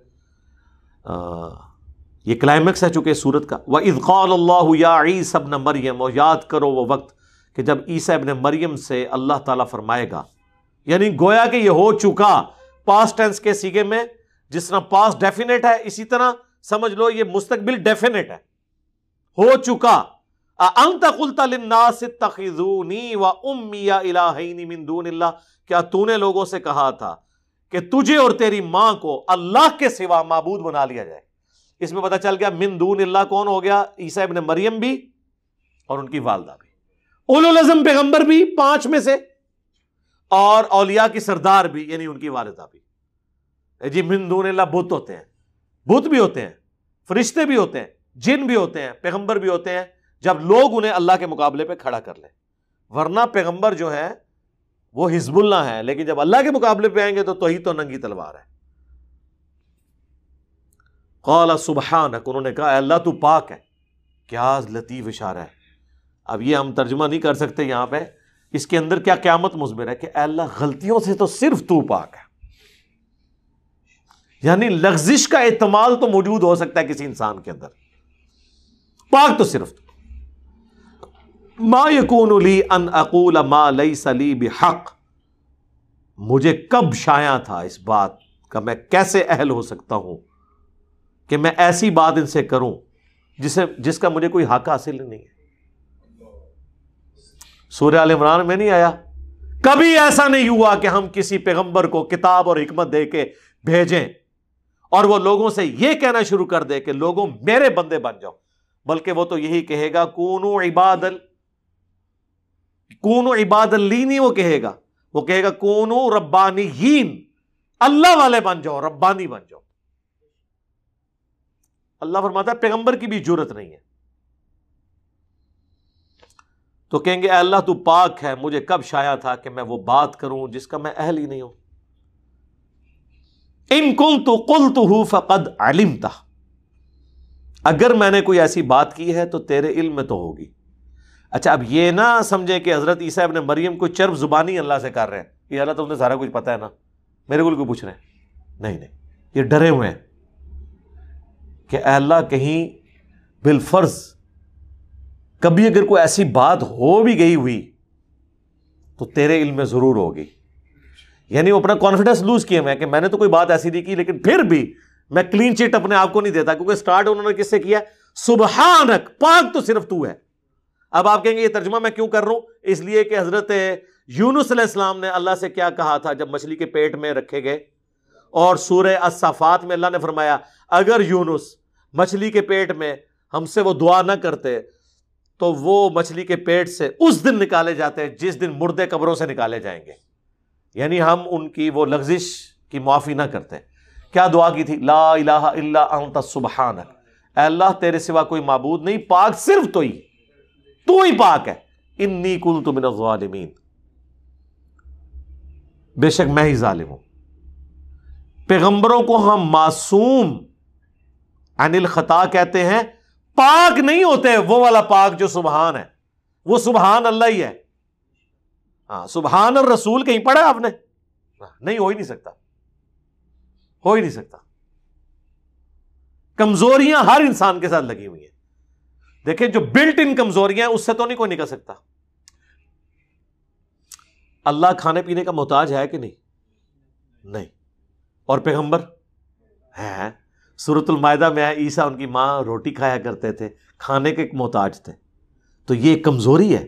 یہ کلائمیکس ہے چونکہ سورت کا۔ وَإِذْ قَالَ اللَّهُ يَا عِيسَى ابْنَ مَرْيَمَ، اور یاد کرو وہ وقت کہ جب عیسیٰ ابن مریم سے اللہ تعالیٰ فرمائے گا، یعنی گویا کہ یہ ہو چکا، پاسٹ ٹینس کے سیغے میں، جس طرح پاسٹ ڈیفینیٹ ہے اسی طرح سمجھ لو یہ مستقبل ڈیفینیٹ ہے، ہو چکا۔ أَأَنْتَ قُلْتَ لِلنَّاسِ اتَّخِذُونِي وَأُمِّيَ إِلَٰهَيْنِ مِن دُونِ اللَّهِ، کیا تو نے لوگوں سے کہا تھا کہ تجھے اور تیری ماں کو اللہ کے سوا معبود بنا لیا جائے؟ اس میں پتہ چل گیا من دون اللہ کون ہو گیا؟ عیسیٰ ابن مریم بھی اور ان کی والدہ بھی، اولو العزم پیغمبر بھی 5 میں سے، اور اولیاء کی سردار بھی یعنی ان کی والدہ بھی۔ جی من دون اللہ بت ہوتے ہیں، بت بھی ہوتے ہیں، فرشتے بھی ہوتے ہیں، جن بھی ہوتے ہیں، پیغمبر بھی ہوتے ہیں، جب لوگ انہیں اللہ کے مقابلے پہ کھڑا کر لیں، ورنہ پیغمبر جو ہے وہ حزب اللہ ہیں، لیکن جب اللہ کے مقابلے پہ آئیں گے تو توحید تو ننگی تلوار ہے۔ قال سبحانک، انہوں نے کہا اے اللہ تو پاک ہے۔ کیا لطیف اشارہ ہے، اب یہ ہم ترجمہ نہیں کر سکتے یہاں پہ، اس کے اندر کیا قیامت مضمر ہے کہ اے اللہ غلطیوں سے تو صرف تو پاک ہے، یعنی لغزش کا احتمال تو موجود ہو سکتا ہے کسی انسان کے اندر، پاک تو صرف تو۔ ما یکون لی ان اقول ما لیس لی بحق، مجھے کب شایع تھا اس بات کا، میں کیسے اہل ہو سکتا ہوں کہ میں ایسی بات ان سے کروں جس کا مجھے کوئی حق حاصل نہیں ہے۔ سورہ آل عمران میں نہیں آیا کبھی ایسا نہیں ہوا کہ ہم کسی پیغمبر کو کتاب اور حکمت دے کے بھیجیں اور وہ لوگوں سے یہ کہنا شروع کر دے کہ لوگوں میرے بندے بن جاؤ، بلکہ وہ تو یہی کہے گا کونو عباد لی، نہیں وہ کہے گا کونو ربانیین، اللہ والے بن جاؤ، ربانی بن جاؤ۔ اللہ فرماتا ہے پیغمبر کی بھی جرت نہیں ہے۔ تو کہیں گے اے اللہ تو پاک ہے، مجھے کب شایع تھا کہ میں وہ بات کروں جس کا میں اہل ہی نہیں ہوں۔ ان کنت قلتہ فقد علمتہ، اگر میں نے کوئی ایسی بات کی ہے تو تیرے علم میں تو ہوگی۔ اچھا اب یہ نہ سمجھے کہ حضرت عیسیٰ ابن مریم کو چرب زبانی اللہ سے کر رہے ہیں کہ اللہ تم نے سارا کچھ پتا ہے نا، میرے کو کیوں پوچھ رہے ہیں؟ نہیں، یہ ڈرے ہوئے ہیں کہ اے اللہ کہیں بالفرض کبھی اگر کوئی ایسی بات ہو بھی گئی ہوئی تو تیرے علم میں ضرور ہوگی۔ یعنی وہ اپنا کانفیڈنس لوز کیے ہوئے کہ میں نے تو کوئی بات ایسی نہیں کی، لیکن پھر بھی میں کلین چٹ اپنے آپ کو نہیں دیتا، کیونکہ سٹارٹ انہوں نے کس سے کیا؟ سبحانک، پاک تو صرف تو ہے۔ اب آپ کہیں گے یہ ترجمہ میں کیوں کر رہا ہوں؟ اس لیے کہ حضرت یونس علیہ السلام نے اللہ سے کیا کہا تھا جب مچھلی کے پیٹ میں رکھے گئے، اور سورہ الصافات میں اللہ نے فرمایا اگر یونس مچھلی کے پیٹ میں ہم سے وہ دعا نہ کرتے تو وہ مچھلی کے پیٹ سے اس دن نکالے جاتے جس دن مردے قبروں سے نکالے جائیں گے، یعنی ہم ان کی وہ لغزش کی معافی نہ کرتے۔ کیا دعا کی تھی؟ لا الہ الا انت سبحانک، اے اللہ تیرے سوا کوئی معبود نہیں، پاک صرف تو ہی پاک ہے، انی کنت من الظالمین، بے شک میں ہی ظالم ہوں۔ پیغمبروں کو ہم معصوم عن الخطا کہتے ہیں، پاک نہیں ہوتے وہ والا پاک جو سبحان ہے، وہ سبحان اللہ ہی ہے۔ ہاں سبحان الرسول کہیں پڑھا آپ نے؟ نہیں، ہو ہی نہیں سکتا۔ کمزوریاں ہر انسان کے ساتھ لگی ہوئی ہیں، دیکھیں جو بلٹ ان کمزوریاں ہیں اس سے تو نہیں کوئی نکل سکتا۔ اللہ کھانے پینے کا محتاج ہے کہ نہیں؟ اور پیغمبر ہے؟ سورۃ المائدہ میں ہے عیسیٰ ان کی ماں روٹی کھایا کرتے تھے، کھانے کے محتاج تھے، تو یہ کمزوری ہے،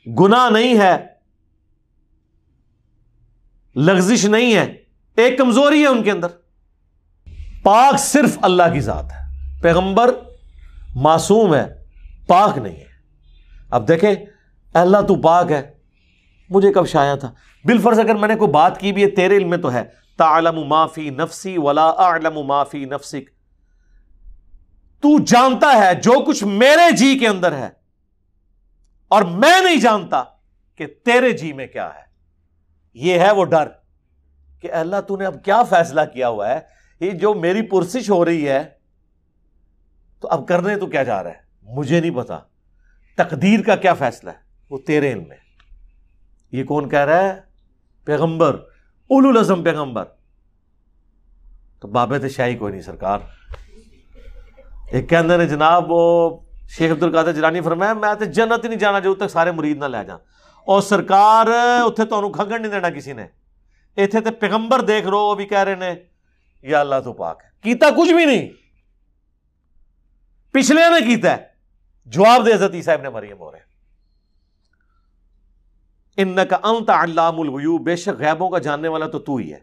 گناہ نہیں ہے، لغزش نہیں ہے، ایک کمزوری ہے ان کے اندر۔ پاک صرف اللہ کی ذات ہے، پیغمبر معصوم ہے، پاک نہیں ہے۔ اب دیکھیں اللہ تو پاک ہے، مجھے کب شایع تھا؟ بالفرض اگر میں نے کوئی بات کی بھی ہے تیرے علم میں تو ہے، تعلم ما فی نفسی ولا اعلم ما فی نفسک، تو جانتا ہے جو کچھ میرے جی کے اندر ہے اور میں نہیں جانتا کہ تیرے جی میں کیا ہے۔ یہ ہے وہ ڈر کہ اللہ تو نے اب کیا فیصلہ کیا ہوا ہے، یہ جو میری پرسش ہو رہی ہے تو اب کرنے تو کیا جا رہا ہے، مجھے نہیں پتا، تقدیر کا کیا فیصلہ ہے وہ تیرے علم میں۔ یہ کون کہہ رہا ہے؟ پیغمبر، اولو العزم پیغمبر۔ تو بابت شاہی کوئی نہیں سرکار۔ ایک کہندے نے جناب وہ شیخ عبد القادر جیلانی فرمایا میں تے جنت ہی نہیں جانا جب تک سارے مرید نہ لے جان، اور سرکار اتنے تمہیں کھنگن نہیں دینا کسی نے، اتنے تے پیغمبر دیکھ رہو وہ بھی کہہ رہے نے یا اللہ تو پاک ہے، کیتا کچھ بھی نہیں، پچھلے نے کیتا ہے، جواب دے حضرت عیسیٰ ابن مریم ہو رہے ہیں۔ انک انت علام الغیوب، بے شک غیبوں کا جاننے والا تو ہی ہے۔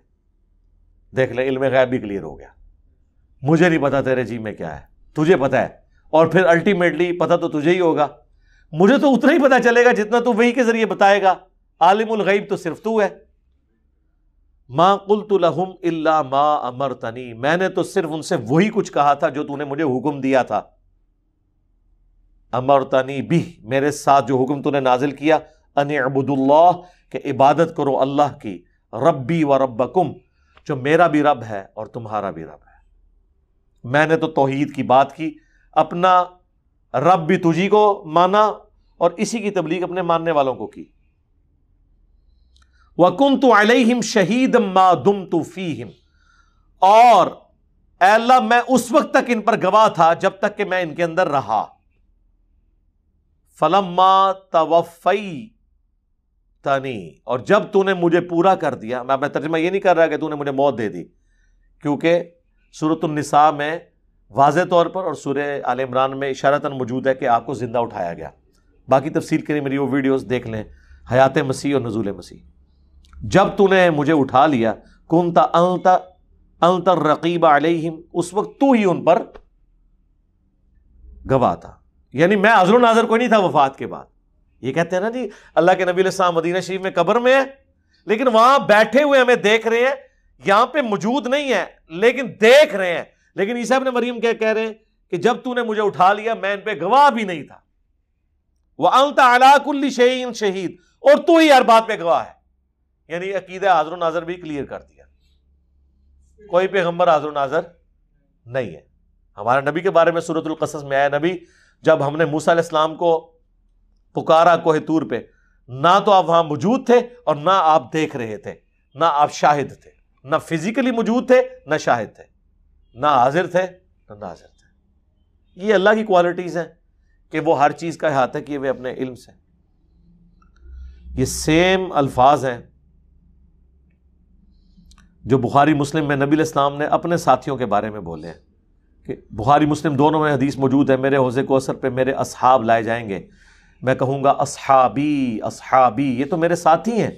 دیکھ لے علم غیب بھی کلیئر ہو گیا، مجھے نہیں پتا تیرے جی میں کیا ہے، تجھے پتا ہے، اور پھر الٹیمیٹلی پتا تو تجھے ہی ہوگا، مجھے تو اتنا ہی پتا چلے گا جتنا تو وہی کے ذریعے بتائے گا، عالم الغیب تو صرف تو ہے۔ ما قلت لہم الا ما امرتنی، میں نے تو صرف ان سے وہی کچھ کہا تھا جو تو نے مجھے حکم دیا تھا، امرتنی بھی، میرے ساتھ جو حکم تو نے نازل کیا، ان اعبدوا اللہ، کہ عبادت کرو اللہ کی، ربی و ربکم، جو میرا بھی رب ہے اور تمہارا بھی رب ہے۔ میں نے تو توحید کی بات کی، اپنا رب بھی تجھی کو مانا اور اسی کی تبلیغ اپنے ماننے والوں کو کی۔ وَكُنْتُ عَلَيْهِمْ شَهِيدًا مَا دُمْتُ فِيهِمْ، اور اے اللہ میں اس وقت تک ان پر گواہ تھا جب تک کہ میں ان کے اندر رہا۔ فَلَمَّا تَوَفَّيْتَنِي، اور جب تو نے مجھے پورا کر دیا، میں ترجمہ یہ نہیں کر رہا کہ تو نے مجھے موت دے دی، کیونکہ سورۃ النساء میں واضح طور پر اور سورہ آل عمران میں اشارتاً موجود ہے کہ آپ کو زندہ اٹھایا گیا، باقی تفصیل کے لیے میری وہ ویڈیوز دیکھ لیں، حیات مسیح اور نزول مسیح. جب تو نے مجھے اٹھا لیا کنت انت الرقیب علیہم، اس وقت تو ہی ان پر گواہ تھا. یعنی میں حاضر و ناظر کوئی نہیں تھا وفات کے بعد. یہ کہتے ہیں نا جی اللہ کے نبی علیہ السلام مدینہ شریف میں قبر میں ہے لیکن وہاں بیٹھے ہوئے ہمیں دیکھ رہے ہیں، یہاں پہ موجود نہیں ہے لیکن دیکھ رہے ہیں. لیکن عیسیٰ ابن مریم کیا کہہ رہے ہیں کہ جب تو نے مجھے اٹھا لیا میں ان پہ گواہ بھی نہیں تھا. وَأَنْتَ عَلَىٰ كُلِّ شَيْءٍ شَهِيدٌ، اور تو ہی ہر بات پہ گواہ ہے. یعنی عقیدہ حاضر و ناظر بھی کلیئر کر دیا. کوئی پیغمبر حاضر و ناظر نہیں ہے. ہمارے نبی کے بارے میں سورۃ القصص میں آیا، نبی جب ہم نے موسیٰ علیہ السلام کو پکارا کوہ طور پہ، نہ تو آپ وہاں موجود تھے اور نہ آپ دیکھ رہے تھے، نہ آپ شاہد تھے، نہ فزیکلی موجود تھے نہ شاہد تھے، نہ حاضر تھے نہ ناظر تھے. یہ اللہ کی کوالٹیز ہیں کہ وہ ہر چیز کا احاطہ کیے ہوئے اپنے علم سے. یہ سیم الفاظ ہیں جو بخاری مسلم میں نبی علیہ السلام نے اپنے ساتھیوں کے بارے میں بولے ہیں کہ بخاری مسلم دونوں میں حدیث موجود ہے، میرے حوض کوثر پہ میرے اصحاب لائے جائیں گے، میں کہوں گا اصحابی اصحابی، یہ تو میرے ساتھی ہیں.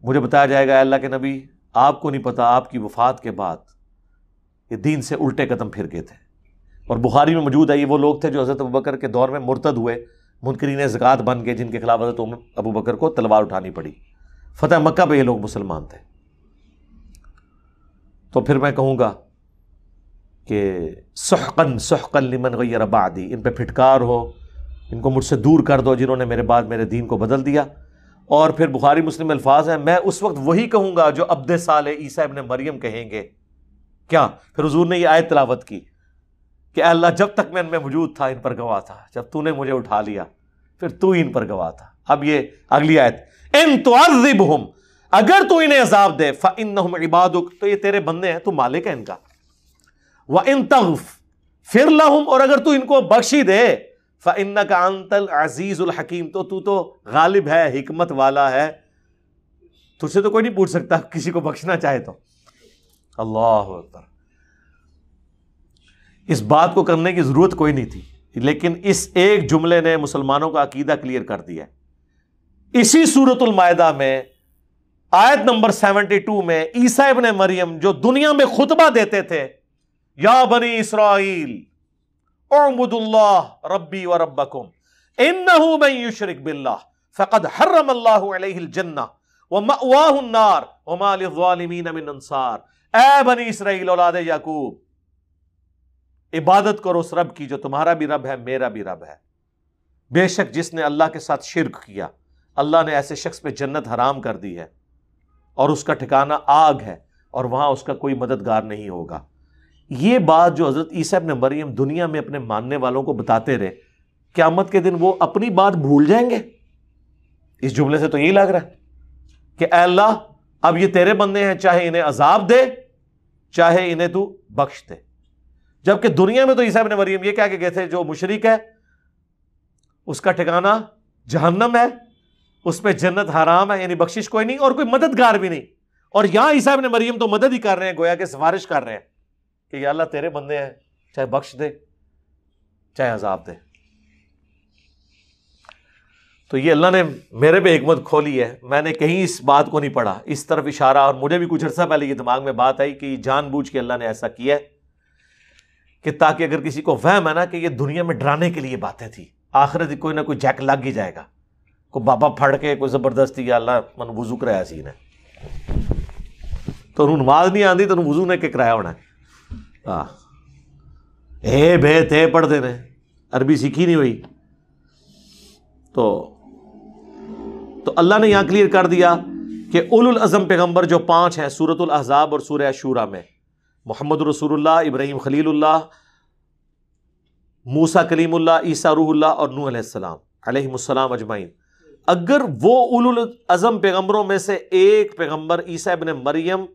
مجھے بتایا جائے گا اے اللہ کے نبی آپ کو نہیں پتا آپ کی وفات کے بعد یہ دین سے الٹے قدم پھر گئے تھے. اور بخاری میں موجود ہے یہ وہ لوگ تھے جو حضرت ابوبکر کے دور میں مرتد ہوئے، منکرین زکوٰۃ بن گئے، جن کے خلاف حضرت ابوبکر کو تلوار اٹھانی پڑی. فتح مکہ پہ یہ لوگ مسلمان تھے. تو پھر میں کہوں گا کہ سحقن سحقن لمن غیر بعدی، ان پہ پھٹکار ہو، ان کو مجھ سے دور کر دو جنہوں نے میرے بعد میرے دین کو بدل دیا. اور پھر بخاری مسلم الفاظ ہیں، میں اس وقت وہی کہوں گا جو عبد صالح عیسیٰ ابن مریم کہیں گے. کیا؟ پھر حضور نے یہ آیت تلاوت کی کہ اے اللہ جب تک میں ان میں موجود تھا ان پر گواہ تھا، جب تو نے مجھے اٹھا لیا پھر تو ہی ان پر گواہ تھا. اب یہ اگلی آیت، ان تعذبہم، اگر تو انہیں عذاب دے، فإنہم عبادک، تو یہ تیرے بندے ہیں، تو مالک ہے ان کا. وإن تغفر لہم، اور اگر تو ان کو بخشی دے، فإنک انت العزیز الحکیم، تو غالب ہے، حکمت والا ہے، تجھ سے تو کوئی نہیں پوچھ سکتا کسی کو بخشنا چاہے تو. اللہ اکبر. اس بات کو کرنے کی ضرورت کوئی نہیں تھی لیکن اس ایک جملے نے مسلمانوں کا عقیدہ کلیئر کر دیا. اسی سورۃ المائدہ میں آیت نمبر 72 میں عیسیٰ ابن مریم جو دنیا میں خطبہ دیتے تھے، یا بنی اسرائیل اعبدوا اللہ ربی و ربکم انہ من یشرک باللہ فقد حرم اللہ علیہ الجنہ ومأواہ النار وما للظالمین من انصار. اے بنی اسرائیل اولاد یعقوب، عبادت کرو اس رب کی جو تمہارا بھی رب ہے میرا بھی رب ہے. بے شک جس نے اللہ کے ساتھ شرک کیا اللہ نے ایسے شخص پہ جنت حرام کر دی ہے اور اس کا ٹھکانہ آگ ہے اور وہاں اس کا کوئی مددگار نہیں ہوگا. یہ بات جو حضرت عیسیٰ ابن مریم دنیا میں اپنے ماننے والوں کو بتاتے رہے، قیامت کے دن وہ اپنی بات بھول جائیں گے؟ اس جملے سے تو یہی لگ رہا ہے کہ اے اللہ اب یہ تیرے بندے ہیں، چاہے انہیں عذاب دے چاہے انہیں تو بخش دے. جبکہ دنیا میں تو عیسیٰ ابن مریم یہ کہہ کے گئے تھے جو مشرک ہے اس کا ٹھکانہ جہنم ہے، اس پہ جنت حرام ہے، یعنی بخشش کوئی نہیں اور کوئی مددگار بھی نہیں. اور یہاں عیسیٰ ابن مریم تو مدد ہی کر رہے ہیں، گویا کہ سفارش کر رہے ہیں کہ یا اللہ تیرے بندے ہیں، چاہے بخش دے چاہے عذاب دے. تو یہ اللہ نے میرے پہ حکمت کھولی ہے، میں نے کہیں اس بات کو نہیں پڑھا، اس طرف اشارہ، اور مجھے بھی کچھ عرصہ پہلے یہ دماغ میں بات آئی کہ جان بوجھ کے اللہ نے ایسا کیا ہے کہ تاکہ اگر کسی کو وہم ہے نا کہ یہ دنیا میں ڈرانے کے لیے باتیں تھی، آخرت کوئی نہ کوئی جیک لگ ہی جائے گا، کوئی بابا پھڑ کے کوئی زبردستی یا اللہ من وضو کرایا سی نے تو انہوں نماز نہیں آتی تو وضو نے کہ کرایا ہونا ہے، اے بے تے پڑھ دینے، عربی سیکھی نہیں ہوئی. تو اللہ نے یہاں کلیئر کر دیا کہ اولو العزم پیغمبر جو 5 ہیں سورۃ الاحزاب اور سورہ شورى میں، محمد رسول اللہ، ابراہیم خلیل اللہ، موسیٰ کلیم اللہ، عیسیٰ روح اللہ اور نوح علیہ السلام علیہم السلام اجمعین. اگر وہ اولو العزم پیغمبروں میں سے ایک پیغمبر عیسیٰ ابن مریم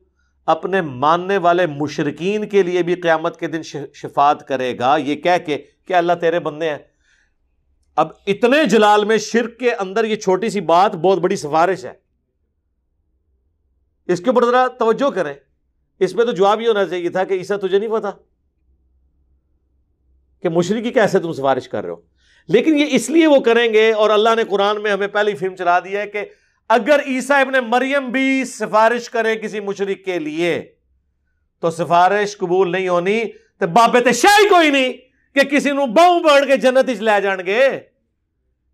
اپنے ماننے والے مشرکین کے لیے بھی قیامت کے دن شفاعت کرے گا یہ کہہ کے کہ اللہ تیرے بندے ہیں. اب اتنے جلال میں شرک کے اندر یہ چھوٹی سی بات بہت بڑی سفارش ہے، اس کے اوپر ذرا توجہ کریں. اس میں تو جواب یہ ہونا چاہیے تھا کہ عیسیٰ تجھے نہیں پتا کہ مشرکی کیسے تم سفارش کر رہے ہو. لیکن یہ اس لیے وہ کریں گے، اور اللہ نے قرآن میں ہمیں پہلی فلم چلا دی ہے کہ اگر عیسیٰ ابن مریم بھی سفارش کرے کسی مشرک کے لیے تو سفارش قبول نہیں ہونی، تو بابت شاہی کوئی نہیں کہ کسی نو باؤں بڑھ کے جنت اچ لے جان گے،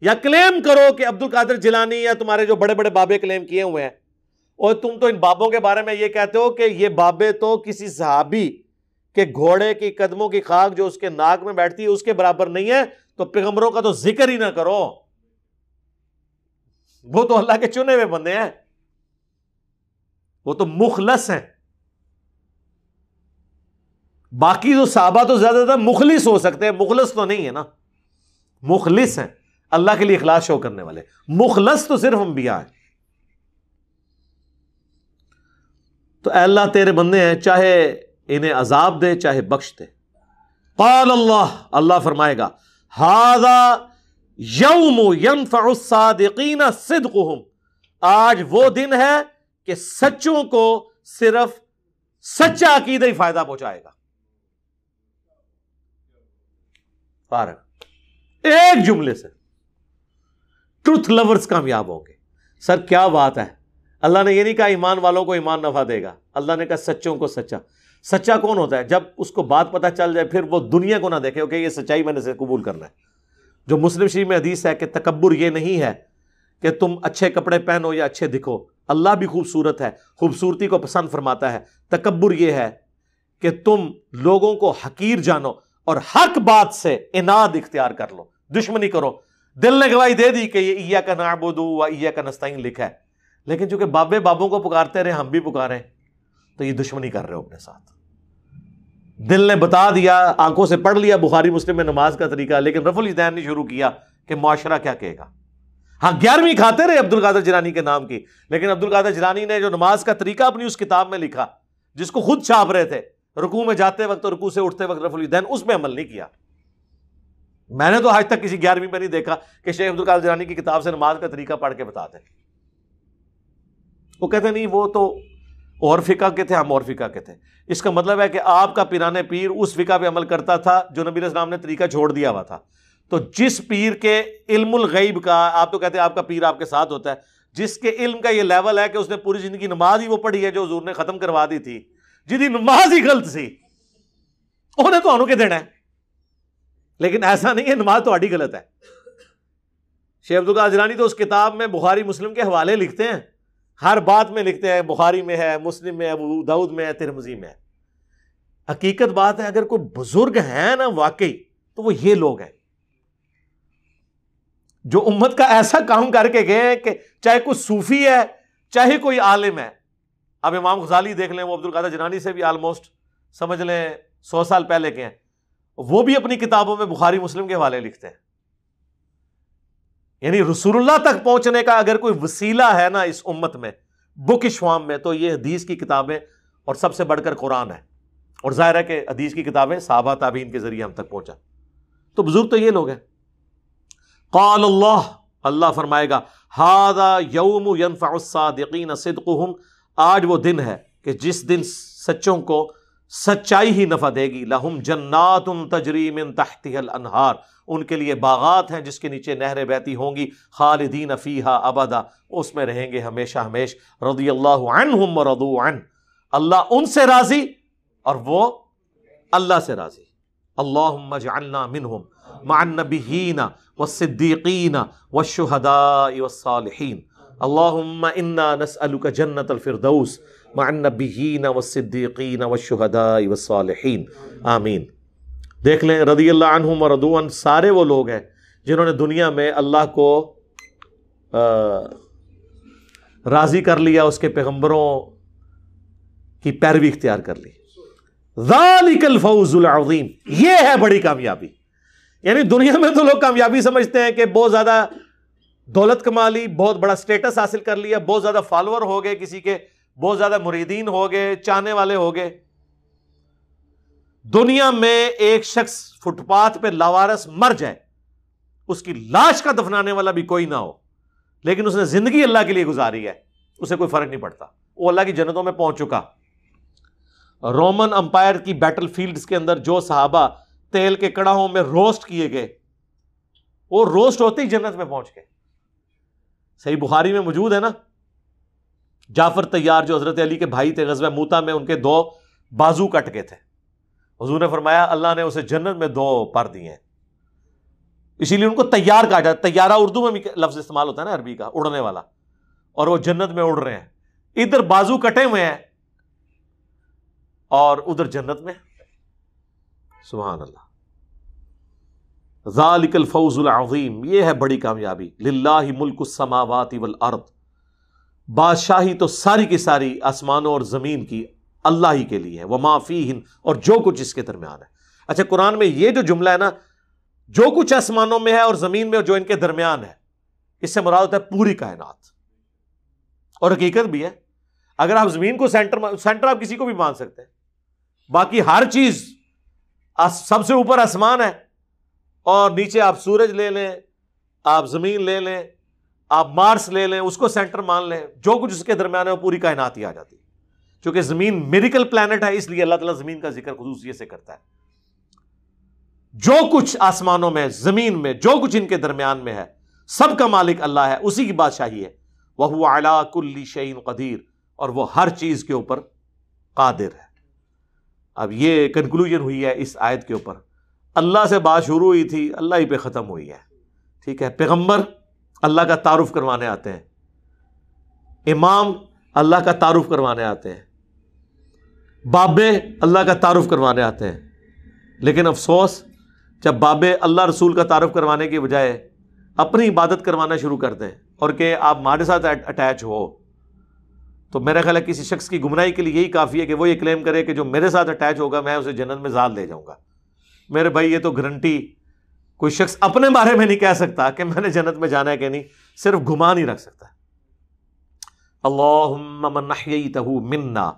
یا کلیم کرو کہ عبد القادر جیلانی یا تمہارے جو بڑے بڑے بابے کلیم کیے ہوئے ہیں، اور تم تو ان بابوں کے بارے میں یہ کہتے ہو کہ یہ بابے تو کسی صحابی کہ گھوڑے کی قدموں کی خاک جو اس کے ناک میں بیٹھتی ہے اس کے برابر نہیں ہے، تو پیغمبروں کا تو ذکر ہی نہ کرو، وہ تو اللہ کے چنے ہوئے بندے ہیں، وہ تو مخلص ہیں۔ باقی جو صحابہ تو زیادہ تر مخلص ہو سکتے ہیں، مخلص تو نہیں ہے نا، مخلص ہیں اللہ کے لیے اخلاص شو کرنے والے، مخلص تو صرف انبیاء ہیں۔ تو اے اللہ تیرے بندے ہیں، چاہے انہیں عذاب دے چاہے بخش دے۔ قال اللہ فرمائے گا ھذا یوم ینفع الصادقین صدقہم، آج وہ دن ہے کہ سچوں کو صرف سچا عقیدہ ہی فائدہ پہنچائے گا۔ فارغ ایک جملے سے ٹروتھ لورز کامیاب ہوں گے۔ سر کیا بات ہے، اللہ نے یہ نہیں کہا ایمان والوں کو ایمان نفع دے گا، اللہ نے کہا سچوں کو سچا۔ سچا کون ہوتا ہے؟ جب اس کو بات پتہ چل جائے پھر وہ دنیا کو نہ دیکھے کہ یہ سچائی میں نے سے قبول کرنا ہے۔ جو مسلم شریف میں حدیث ہے کہ تکبر یہ نہیں ہے کہ تم اچھے کپڑے پہنو یا اچھے دکھو، اللہ بھی خوبصورت ہے، خوبصورتی کو پسند فرماتا ہے۔ تکبر یہ ہے کہ تم لوگوں کو حقیر جانو اور حق بات سے عناد اختیار کر لو، دشمنی کرو۔ دل نے گواہی دے دی کہ یہ ایاک نعبد و ایاک نستعین لکھا ہے، لیکن چونکہ بابے بابوں کو پکارتے رہے ہم بھی پکاریں تو یہ دشمنی کر رہے ہو اپنے ساتھ۔ دل نے بتا دیا، آنکھوں سے پڑھ لیا بخاری مسلم میں نماز کا طریقہ، لیکن رفع الاذان نہیں شروع کیا کہ معاشرہ کیا کہے گا۔ ہاں 11ویں کھاتے رہے عبد القادر جیلانی کے نام کی، لیکن عبد القادر جیلانی نے جو نماز کا طریقہ اپنی اس کتاب میں لکھا جس کو خود چھاپ رہے تھے، رکوع میں جاتے وقت اور رکوع سے اٹھتے وقت رفع الاذان، اس میں عمل نہیں کیا۔ میں نے تو آج تک کسی 11ویں میں نہیں دیکھا کہ شیخ عبد القادر جیلانی کی کتاب سے نماز کا طریقہ پڑھ کے بتاتے۔ وہ کہتے نہیں وہ تو اور فقہ کے تھے، ہم اور فقہ کے تھے۔ اس کا مطلب ہے کہ آپ کا پیرانے پیر اس فقہ پہ عمل کرتا تھا جو نبی علیہ السلام نے طریقہ چھوڑ دیا ہوا تھا۔ تو جس پیر کے علم الغیب کا، آپ تو کہتے ہیں آپ کا پیر آپ کے ساتھ ہوتا ہے، جس کے علم کا یہ لیول ہے کہ اس نے پوری زندگی نماز ہی وہ پڑھی ہے جو حضور نے ختم کروا دی تھی، جدی نماز ہی غلط سی، انہیں تو کے دینا ہے۔ لیکن ایسا نہیں ہے نماز تو آڈی غلط ہے۔ شیخ عبد القادر جیلانی تو اس کتاب میں بخاری مسلم کے حوالے لکھتے ہیں، ہر بات میں لکھتے ہیں، بخاری میں ہے، مسلم میں ہے، ابو داؤد میں ہے، ترمذی میں ہے۔ حقیقت بات ہے اگر کوئی بزرگ ہیں نا واقعی تو وہ یہ لوگ ہیں جو امت کا ایسا کام کر کے گئے کہ چاہے کوئی صوفی ہے چاہے کوئی عالم ہے۔ اب امام غزالی دیکھ لیں، وہ عبد القادر جیلانی سے بھی آلموسٹ سمجھ لیں 100 سال پہلے کے ہیں، وہ بھی اپنی کتابوں میں بخاری مسلم کے حوالے لکھتے ہیں۔ یعنی رسول اللہ تک پہنچنے کا اگر کوئی وسیلہ ہے نا اس امت میں بکش فارم میں تو یہ حدیث کی کتابیں، اور سب سے بڑھ کر قرآن ہے، اور ظاہر ہے کہ حدیث کی کتابیں صحابہ تابعین کے ذریعے ہم تک پہنچا۔ تو بزرگ تو یہ لوگ ہیں۔ قال اللہ فرمائے گا ھذا یوم ینفع الصادقین صدقہم، آج وہ دن ہے کہ جس دن سچوں کو سچائی ہی نفع دے گی۔ لہم جنات تجری من تحتها الانہار، ان کے لیے باغات ہیں جس کے نیچے نہریں بہتی ہوں گی، خالدین فیہا ابدا، اس میں رہیں گے ہمیشہ ہمیش۔ رضی اللہ عنہم ورضوا عنہ، اللہ ان سے راضی اور وہ اللہ سے راضی۔ اللہم اجعلنا منہم مع النبیین والصدیقین والشہداء والصالحین، اللہم انا نسألک جنت الفردوس مع النبیین والصدیقین والشہداء والصالحین، آمین۔ دیکھ لیں رضی اللہ عنہم ورضوا عنہ، سارے وہ لوگ ہیں جنہوں نے دنیا میں اللہ کو راضی کر لیا، اس کے پیغمبروں کی پیروی اختیار کر لی۔ ذالک الفوز العظیم، یہ ہے بڑی کامیابی۔ یعنی دنیا میں تو لوگ کامیابی سمجھتے ہیں کہ بہت زیادہ دولت کما لی، بہت بڑا سٹیٹس حاصل کر لیا، بہت زیادہ فالوور ہو گئے، کسی کے بہت زیادہ مریدین ہو گئے، چاہنے والے ہو گئے۔ دنیا میں ایک شخص فٹ پاتھ پہ لاوارث مر جائے، اس کی لاش کا دفنانے والا بھی کوئی نہ ہو، لیکن اس نے زندگی اللہ کے لیے گزاری ہے، اسے کوئی فرق نہیں پڑتا، وہ اللہ کی جنتوں میں پہنچ چکا۔ رومن امپائر کی بیٹل فیلڈز کے اندر جو صحابہ تیل کے کڑاہوں میں روسٹ کیے گئے، وہ روسٹ ہوتے ہی جنت میں پہنچ گئے. صحیح بخاری میں موجود ہے نا, جعفر طیار جو حضرت علی کے بھائی تھے, غزوہ موتا میں ان کے 2 بازو کٹ گئے تھے. حضور نے فرمایا اللہ نے اسے جنت میں 2 پر دیے ہیں, اسی لیے ان کو طیار کہا جاتا ہے. طیارہ اردو میں بھی لفظ استعمال ہوتا ہے نا عربی کا, اڑنے والا, اور وہ جنت میں اڑ رہے ہیں. ادھر بازو کٹے ہوئے ہیں اور ادھر جنت میں. سبحان اللہ. ذالک الفوز العظیم, یہ ہے بڑی کامیابی. للہ ملک السماوات والارض, بادشاہی تو ساری کی ساری آسمانوں اور زمین کی اللہ ہی کے لیے ہے. وما فیہن, اور جو کچھ اس کے درمیان ہے. اچھا قرآن میں یہ جو جملہ ہے نا, جو کچھ آسمانوں میں ہے اور زمین میں اور جو ان کے درمیان ہے, اس سے مراد ہوتا ہے پوری کائنات. اور حقیقت بھی ہے, اگر آپ زمین کو سینٹر آپ کسی کو بھی مان سکتے ہیں, باقی ہر چیز سب سے اوپر آسمان ہے, اور نیچے آپ سورج لے لیں, آپ زمین لے لیں, آپ مارس لے لیں, اس کو سینٹر مان لیں, جو کچھ اس کے درمیان ہے وہ پوری کائنات ہی آ جاتی ہے. چونکہ زمین میریکل پلانٹ ہے, اس لیے اللہ تعالیٰ زمین کا ذکر خصوصیت سے کرتا ہے. جو کچھ آسمانوں میں, زمین میں, جو کچھ ان کے درمیان میں ہے, سب کا مالک اللہ ہے, اسی کی بادشاہی ہے. وَهُوَ عَلَىٰ كُلِّ شَيْءٍ قَدِيرٌ, اور وہ ہر چیز کے اوپر قادر ہے. اب یہ کنکلوژن ہوئی ہے اس آیت کے اوپر. اللہ سے بات شروع ہوئی تھی, اللہ ہی پہ ختم ہوئی ہے. ٹھیک ہے, پیغمبر اللہ کا تعارف کروانے آتے ہیں, امام اللہ کا تعارف کروانے آتے ہیں, بابے اللہ کا تعارف کروانے آتے ہیں. لیکن افسوس, جب بابے اللہ رسول کا تعارف کروانے کی بجائے اپنی عبادت کروانا شروع کر دیں اور کہ آپ ہمارے ساتھ اٹیچ ہو, تو میرا خیال ہے کسی شخص کی گمراہی کے لیے یہی کافی ہے کہ وہ یہ کلیم کرے کہ جو میرے ساتھ اٹیچ ہوگا میں اسے جنت میں ذات لے جاؤں گا. میرے بھائی یہ تو گارنٹی کوئی شخص اپنے بارے میں نہیں کہہ سکتا کہ میں نے جنت میں جانا ہے کہ نہیں, صرف گمان ہی رکھ سکتا ہے. اللہم من احییتہ منا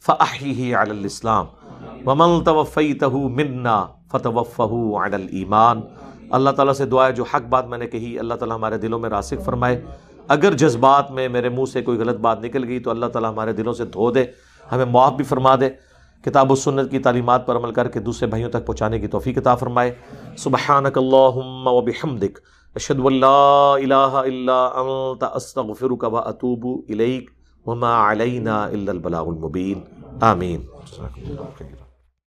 فاحیہ علی الاسلام ومن توفیتہ منا فتوفہ علی الایمان. اللہ تعالیٰ سے دعا ہے جو حق بات میں نے کہی اللہ تعالیٰ ہمارے دلوں میں راسخ فرمائے. اگر جذبات میں میرے منہ سے کوئی غلط بات نکل گئی تو اللہ تعالیٰ ہمارے دلوں سے دھو دے, ہمیں معاف بھی فرما دے. کتاب و سنت کی تعلیمات پر عمل کر کے دوسرے بھائیوں تک پہنچانے کی توفیق عطا فرمائے. سبحانک اللہم و بحمدک, اشہد ان لا الہ الا انت, استغفرک و اتوب الیک, وما علینا الا البلاغ المبین. آمین.